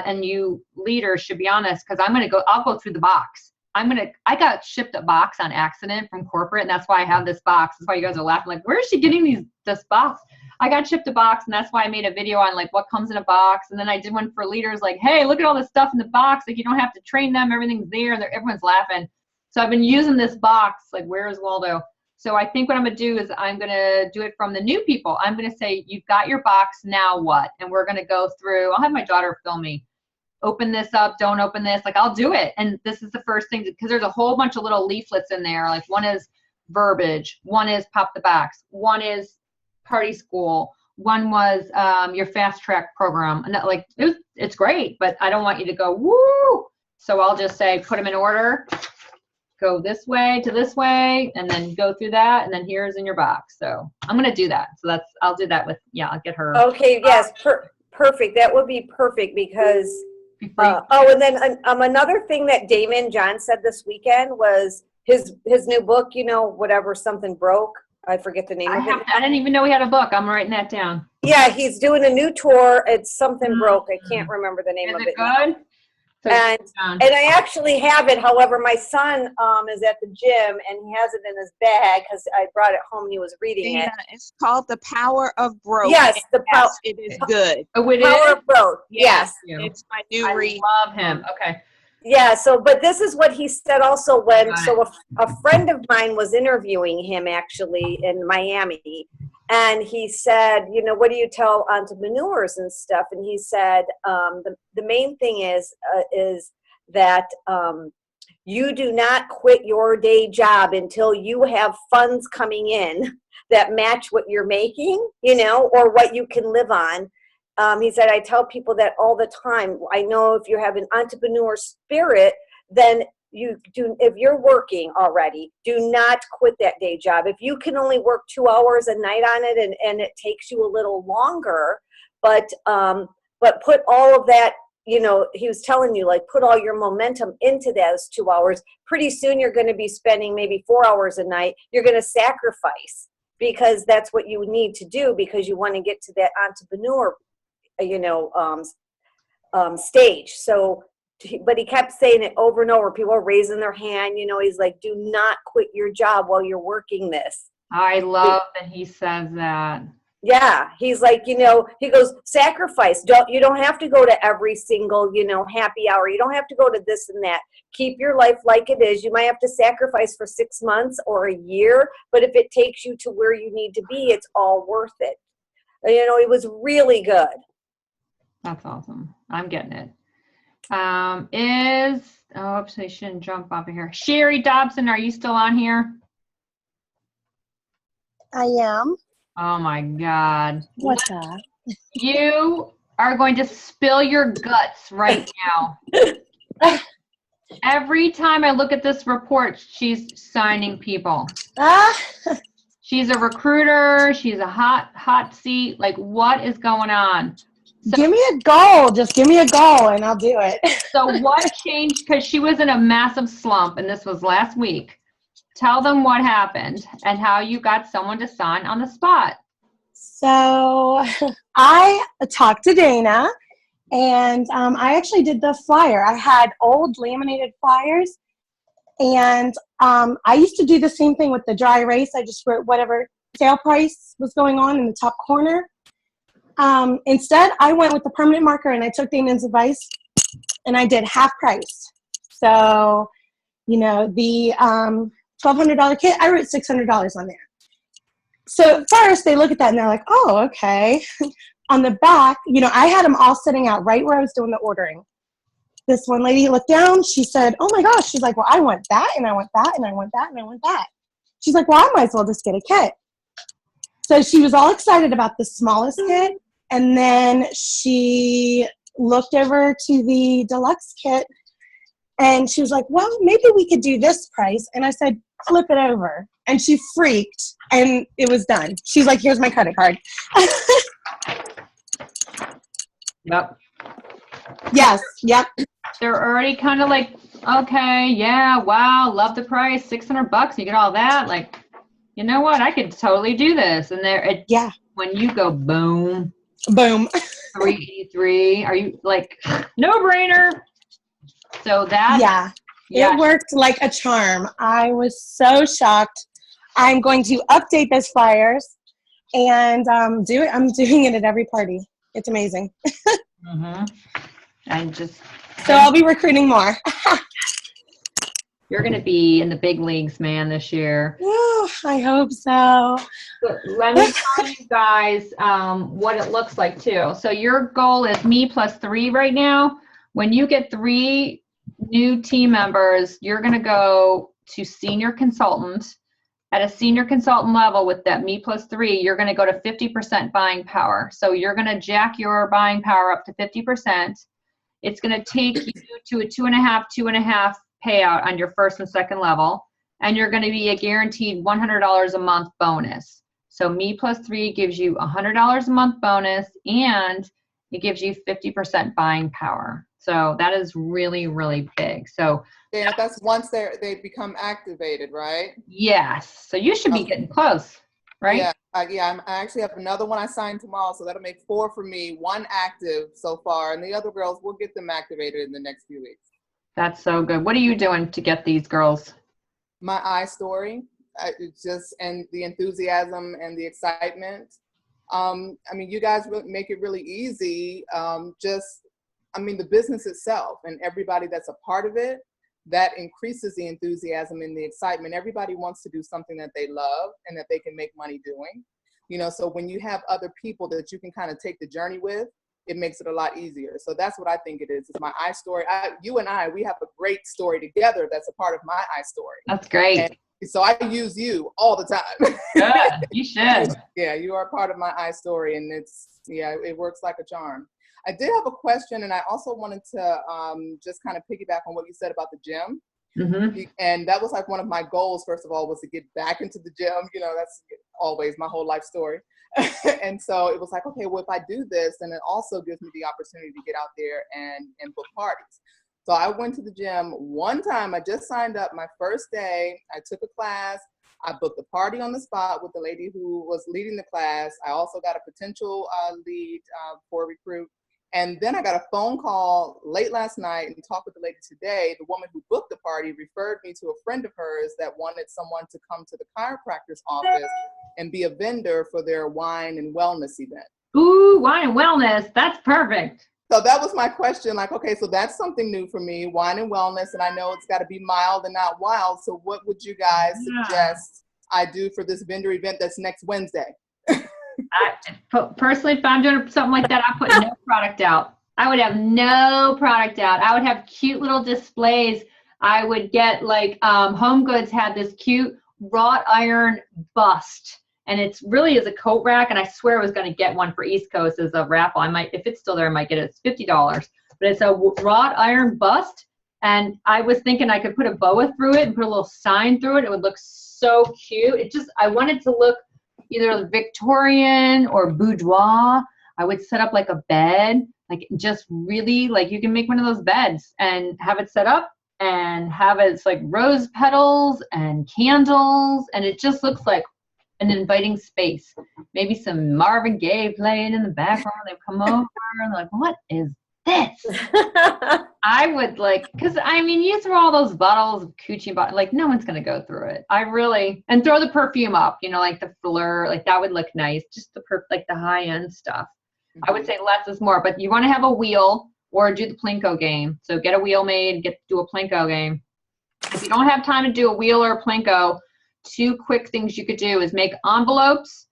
And you leaders should be honest, because I'll go through the box. I got shipped a box on accident from corporate, and that's why I have this box. That's why you guys are laughing, like, where is she getting this box? I got shipped a box, and that's why I made a video on like what comes in a box. And then I did one for leaders, like, hey, look at all this stuff in the box. Like, you don't have to train them. Everything's there. Everyone's laughing. So I've been using this box, like, where is Waldo? So I think what I'm going to do is I'm going to do it from the new people. I'm going to say, you've got your box, now what? And we're going to go through, I'll have my daughter film me. Open this up, don't open this. Like, I'll do it. And this is the first thing, because there's a whole bunch of little leaflets in there. Like, one is verbiage, one is pop the box, one is party school, one was your fast track program. And that, like, it's great, but I don't want you to go, woo. So I'll just say, put them in order. Go this way to this way, and then go through that, and then here's in your box. So I'm going to do that. So I'll do that with, I'll get her. Okay, yes, perfect. That would be perfect, because, and then another thing that Damon John said this weekend was his new book, whatever, something broke. I forget the name of it. I didn't even know he had a book. I'm writing that down. Yeah, he's doing a new tour. It's something broke. I can't remember the name of it. Good? So and I actually have it. However, my son is at the gym, and he has it in his bag because I brought it home and he was reading it. It's called The Power of Growth. Yes, yes, it is good. Oh, it Power is? of Growth. Yes. It's my new read. I love him. Okay. Yeah, so, but this is what he said also when, Got so a friend of mine was interviewing him actually in Miami, and he said, you know, what do you tell entrepreneurs and stuff? And he said, the main thing is that you do not quit your day job until you have funds coming in that match what you're making, you know, or what you can live on. He said, I tell people that all the time. I know if you have an entrepreneur spirit, then you do, if you're working already, do not quit that day job. If you can only work 2 hours a night on it and it takes you a little longer, but put all of that, you know, he was telling you, like, put all your momentum into those 2 hours. Pretty soon you're going to be spending maybe 4 hours a night. You're going to sacrifice because that's what you need to do because you want to get to that entrepreneur, you know, stage. So, but he kept saying it over and over. People are raising their hand, you know, he's like, do not quit your job while you're working this. I love that he says that. Yeah, he's like, you know, he goes, sacrifice. You don't have to go to every single, you know, happy hour. You don't have to go to this and that. Keep your life like it is. You might have to sacrifice for 6 months or a year, but if it takes you to where you need to be, it's all worth it. You know, it was really good. That's awesome. I'm getting it. Oops, I shouldn't jump off of here. Sherry Dobson, are you still on here? I am. Oh my God. What's that? You are going to spill your guts right now. Every time I look at this report, she's signing people. She's a recruiter. She's a hot seat. Like, what is going on? So, give me a goal. Just give me a goal and I'll do it. So what changed? Because she was in a massive slump, and this was last week. Tell them what happened and how you got someone to sign on the spot. So I talked to Dana, and I actually did the flyer. I had old laminated flyers, and I used to do the same thing with the dry erase. I just wrote whatever sale price was going on in the top corner. Instead, I went with the permanent marker, and I took Dana's advice, and I did half price. So, you know, the $1,200 kit, I wrote $600 on there. So at first, they look at that, and they're like, oh, okay. On the back, you know, I had them all sitting out right where I was doing the ordering. This one lady looked down. She said, oh, my gosh. She's like, well, I want that, and I want that, and I want that, and I want that. She's like, well, I might as well just get a kit. So she was all excited about the smallest kit. And then she looked over to the deluxe kit, and she was like, well, maybe we could do this price. And I said, flip it over. And she freaked, and it was done. She's like, here's my credit card. Yep. Yes, yep. They're already kind of like, okay, yeah, wow, love the price, $600, you get all that. Like, you know what? I could totally do this. And Yeah. When you go boom. Boom. 383, are you like, no brainer? So that. Yeah, it worked like a charm. I was so shocked. I'm going to update those flyers and do it. I'm doing it at every party. It's amazing. Mm-hmm. So I'll be recruiting more. You're going to be in the big leagues, man, this year. Oh, I hope so. So let me tell you guys what it looks like, too. So your goal is me plus 3 right now. When you get 3 new team members, you're going to go to senior consultant. At a senior consultant level with that me plus 3, you're going to go to 50% buying power. So you're going to jack your buying power up to 50%. It's going to take you to a 2.5 payout on your first and second level. And you're going to be a guaranteed $100 a month bonus. So me plus 3 gives you $100 a month bonus, and it gives you 50% buying power. So that is really, really big. So and that's once they become activated, right? Yes. So you should be getting close, right? Yeah. I actually have another one I signed tomorrow, so that'll make 4 for me. 1 active so far, and the other girls, we'll get them activated in the next few weeks. That's so good. What are you doing to get these girls? My iStory, it's just, and the enthusiasm and the excitement. I mean, you guys make it really easy. Just I mean, the business itself and everybody that's a part of it, that increases the enthusiasm and the excitement. Everybody wants to do something that they love and that they can make money doing. You know, so when you have other people that you can kind of take the journey with, it makes it a lot easier. So that's what I think it is. It's my iStory. You and I, we have a great story together that's a part of my iStory. That's great. And so I use you all the time. Good. You should. Yeah, you are part of my iStory, and it works like a charm. I did have a question, and I also wanted to just kind of piggyback on what you said about the gym. Mm-hmm. And that was like one of my goals, first of all, was to get back into the gym. You know, that's always my whole life story. And so it was like, okay, well, if I do this, then it also gives me the opportunity to get out there and book parties. So I went to the gym one time. I just signed up my first day. I took a class. I booked a party on the spot with the lady who was leading the class. I also got a potential lead for a recruit. And then I got a phone call late last night and talked with the lady today. The woman who booked the party referred me to a friend of hers that wanted someone to come to the chiropractor's office and be a vendor for their wine and wellness event. Ooh, wine and wellness. That's perfect. So that was my question. Like, okay, so that's something new for me, wine and wellness. And I know it's got to be mild and not wild. So what would you guys suggest I do for this vendor event that's next Wednesday? Personally, if I'm doing something like that, I put no product out. I would have no product out. I would have cute little displays. I would get like Home Goods had this cute wrought iron bust, and it's really is a coat rack. And I swear I was going to get one for East Coast as a raffle. I might, if it's still there, I might get it. It's $50, but it's a wrought iron bust. And I was thinking I could put a boa through it and put a little sign through it. It would look so cute. I wanted to look either Victorian or boudoir. I would set up like a bed, like just really like you can make one of those beds and have it set up and have it's like rose petals and candles, and it just looks like an inviting space. Maybe some Marvin Gaye playing in the background. They come over and they're like, what is this? I would like, because I mean, you throw all those bottles of coochie bottles, like no one's gonna go through it. And throw the perfume up, you know, like the Fleur, like that would look nice. Just like the high end stuff. Mm-hmm. I would say less is more, but you want to have a wheel or do the Plinko game. So get a wheel made, do a Plinko game. If you don't have time to do a wheel or a Plinko, 2 quick things you could do is make envelopes.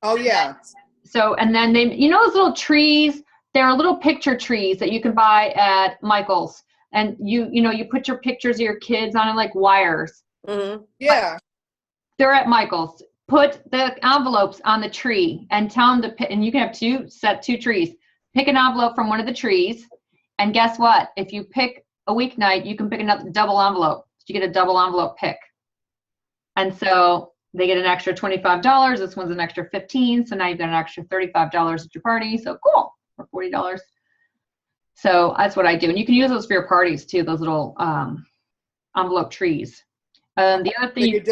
Oh yeah. So, and then you know those little trees. There are little picture trees that you can buy at Michael's, and you put your pictures of your kids on it like wires. Mm-hmm. Yeah. They're at Michael's. Put the envelopes on the tree and tell them to pick, and you can have 2 trees. Pick an envelope from one of the trees, and guess what? If you pick a weeknight, you can pick another double envelope. You get a double envelope pick. And so they get an extra $25. This one's an extra $15. So now you've got an extra $35 at your party. So cool. For $40. So that's what I do. And you can use those for your parties too, those little envelope trees. The other thing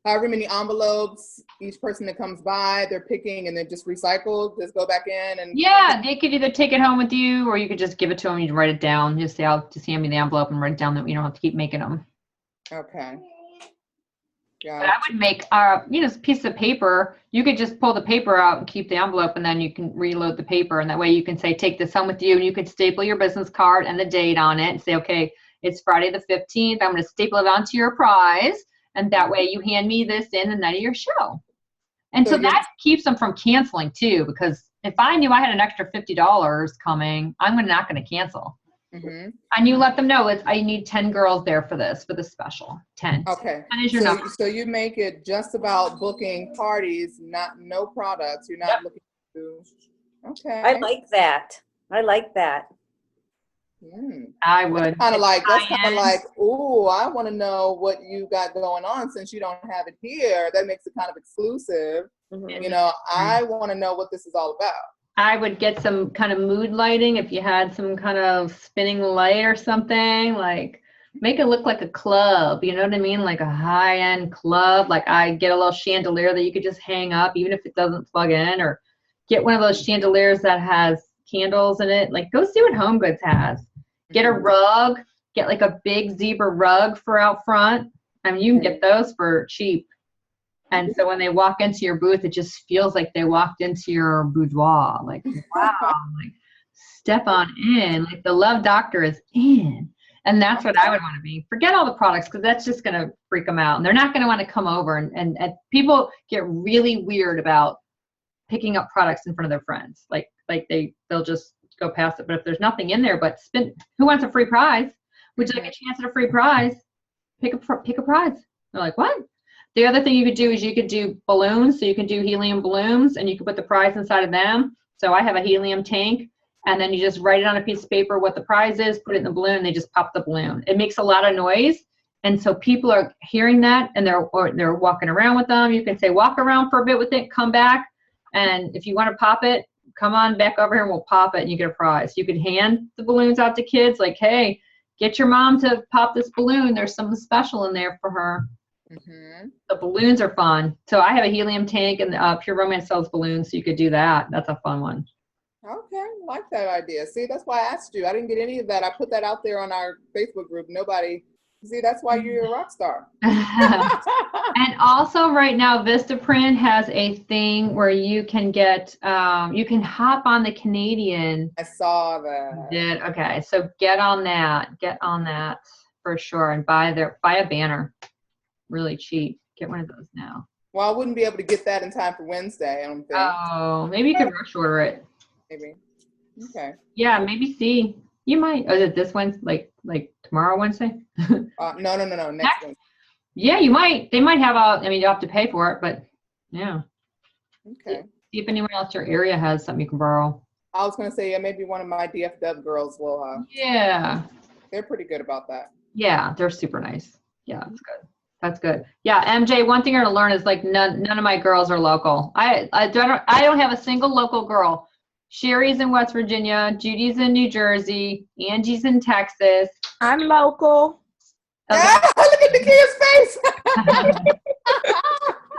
however many envelopes each person that comes by, they're picking and then just recycled, just go back in and they could either take it home with you or you could just give it to them, you write it down, just say I'll just hand me the envelope and write it down that you don't have to keep making them. Okay. But I would make a piece of paper. You could just pull the paper out and keep the envelope, and then you can reload the paper, and that way you can say take this home with you, and you could staple your business card and the date on it and say, okay, it's Friday the 15th. I'm going to staple it onto your prize, and that way you hand me this in the night of your show. And so that keeps them from canceling too, because if I knew I had an extra $50 coming, I'm not going to cancel. Mm-hmm. And you let them know I need 10 girls there for this, for the special 10. Okay. 10 is your number. So you make it just about booking parties, no products. You're not looking to. Okay. I like that. I would. That's kind of like, ooh, I want to know what you got going on since you don't have it here. That makes it kind of exclusive. Mm-hmm. You know, I want to know what this is all about. I would get some kind of mood lighting. If you had some kind of spinning light or something, like make it look like a club, you know what I mean? Like a high-end club. Like I get a little chandelier that you could just hang up even if it doesn't plug in, or get one of those chandeliers that has candles in it. Like go see what Home Goods has. Get a rug, get like a big zebra rug for out front. I mean, you can get those for cheap. And so when they walk into your booth, it just feels like they walked into your boudoir. Like, wow, like step on in. Like the love doctor is in. And that's what I would want to be. Forget all the products because that's just going to freak them out. And they're not going to want to come over. And people get really weird about picking up products in front of their friends. Like they'll just go past it. But if there's nothing in there but who wants a free prize? Would you like a chance at a free prize? Pick a prize. They're like, what? The other thing you could do is you could do balloons. So you can do helium balloons and you can put the prize inside of them. So I have a helium tank and then you just write it on a piece of paper what the prize is, put it in the balloon, and they just pop the balloon. It makes a lot of noise. And so people are hearing that and they're walking around with them. You can say, walk around for a bit with it, come back. And if you want to pop it, come on back over here and we'll pop it and you get a prize. You could hand the balloons out to kids like, hey, get your mom to pop this balloon. There's something special in there for her. Mm-hmm. The balloons are fun. So I have a helium tank and Pure Romance sells balloons, so you could do that. That's a fun one. Okay, I like that idea. See, that's why I asked you. I didn't get any of that. I put that out there on our Facebook group. Nobody. See, that's why you're a rock star. And also right now, Vistaprint has a thing where you can get, you can hop on the Canadian. I saw that. Did okay, so get on that for sure, and buy a banner, really cheap. Get one of those now. Well, I wouldn't be able to get that in time for Wednesday, I don't think. Oh, maybe you could rush order it. Maybe. Okay. Yeah, maybe see. You might. Oh, is it this Wednesday? Like tomorrow, Wednesday? No. Next Wednesday. Yeah, you might. They might have you'll have to pay for it, but yeah. Okay. See if anyone else in your area has something you can borrow. I was going to say, yeah, maybe one of my DFW girls will. Yeah. They're pretty good about that. Yeah, they're super nice. Yeah, that's good. That's good. Yeah, MJ, one thing you're going to learn is like none of my girls are local. I don't have a single local girl. Sherry's in West Virginia, Judy's in New Jersey, Angie's in Texas. I'm local. Okay. Ah, look at Nakia's face.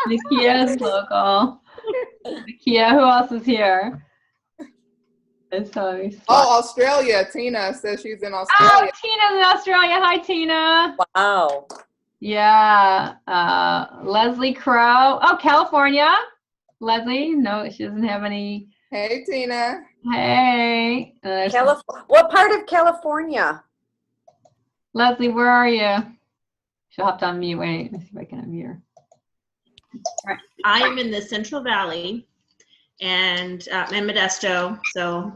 Nakia's local. Nakia, who else is here? Australia. Tina says she's in Australia. Oh, Tina's in Australia. Hi, Tina. Wow. Yeah. Leslie Crow. Oh, California. Leslie. No, she doesn't have any. Hey, Tina. Hey. What part of California? Leslie, where are you? She hopped on mute. Wait, let me see if I can unmute her. Right. I am in the Central Valley and in Modesto, so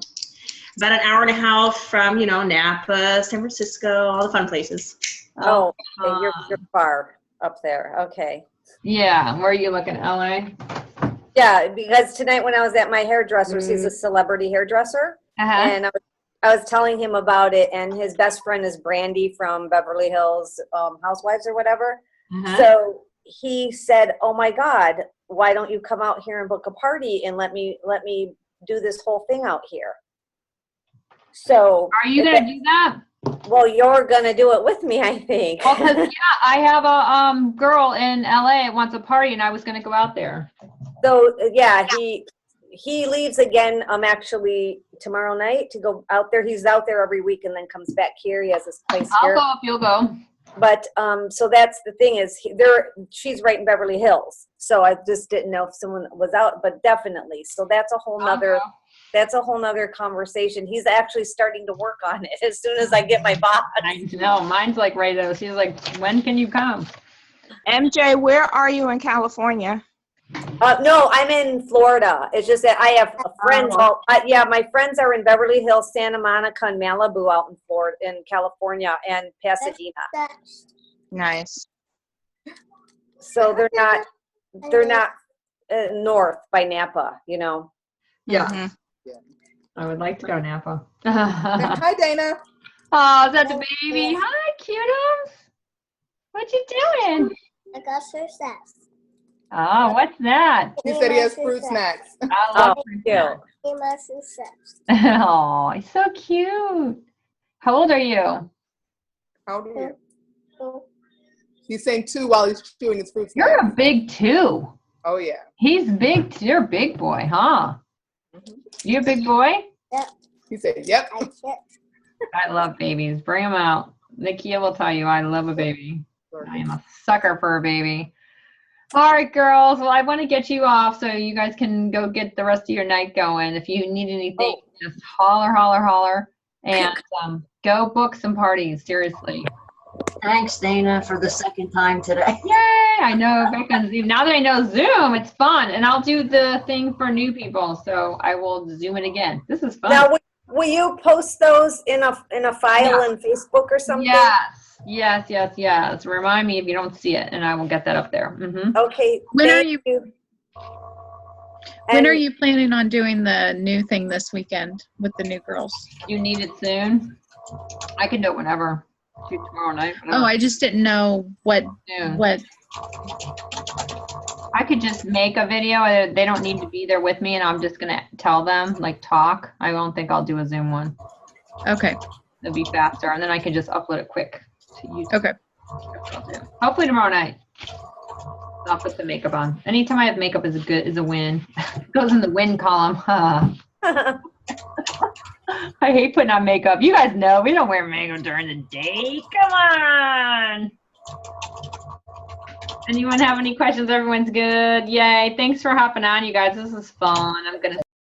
about an hour and a half from, Napa, San Francisco, all the fun places. Oh, okay. You're far up there. Okay. Yeah, where are you looking? LA? Yeah, because tonight when I was at my hairdresser's, he's a celebrity hairdresser, and I was telling him about it, and his best friend is Brandy from Beverly Hills Housewives or whatever. So he said, "Oh my God, why don't you come out here and book a party and let me do this whole thing out here?" So are you gonna do that? Well, you're gonna do it with me, I think. Well, 'cause, yeah, I have a girl in LA that wants a party, and I was gonna go out there. So yeah, he leaves again. Actually tomorrow night to go out there. He's out there every week and then comes back here. He has this place here. I'll go if you'll go. But so that's the thing is she's right in Beverly Hills. So I just didn't know if someone was out, but definitely. So that's a whole nother conversation. He's actually starting to work on it as soon as I get my box. I know, mine's like right there. She's like, when can you come? MJ, where are you in California? No, I'm in Florida. It's just that I have friends. My friends are in Beverly Hills, Santa Monica, and Malibu out in Florida, in California, and Pasadena. Nice. So they're not north by Napa, Yeah. Mm-hmm. I would like to go to Napa. Hi, Dana. Oh, is that the baby? Hi, cuties. What you doing? I got fruit snacks. Oh, what's that? He said he has fruit snacks. I love fruit snacks. He loves fruit snacks. Oh, he's so cute. How old are you? How old are you? He's saying 2 while he's chewing his fruit snacks. You're a big 2. Oh, yeah. He's big. You're a big boy, huh? You a big boy? Yep. He said, yep. I love babies. Bring them out. Nakia will tell you I love a baby. I am a sucker for a baby. All right, girls. Well, I want to get you off so you guys can go get the rest of your night going. If you need anything, just holler, holler, holler, and go book some parties. Seriously. Thanks, Dana, for the second time today. Yay! I know back on Zoom. Now that I know Zoom, it's fun, and I'll do the thing for new people. So I will Zoom it again. This is fun. Now, will you post those in a file in Facebook or something? Yes. Remind me if you don't see it, and I will get that up there. Okay. When are you planning on doing the new thing this weekend with the new girls? You need it soon? I can do it whenever. Do it tomorrow night. Whenever. Oh, I just didn't know what. I could just make a video. They don't need to be there with me, and I'm just gonna tell them, like, talk. I don't think I'll do a Zoom one. Okay. It'll be faster, and then I can just upload it quick to YouTube. Okay. Hopefully tomorrow night. I'll put the makeup on. Anytime I have makeup is a win. It goes in the win column. I hate putting on makeup. You guys know we don't wear makeup during the day. Come on. Anyone have any questions? Everyone's good. Yay. Thanks for hopping on, you guys. This is fun. I'm going to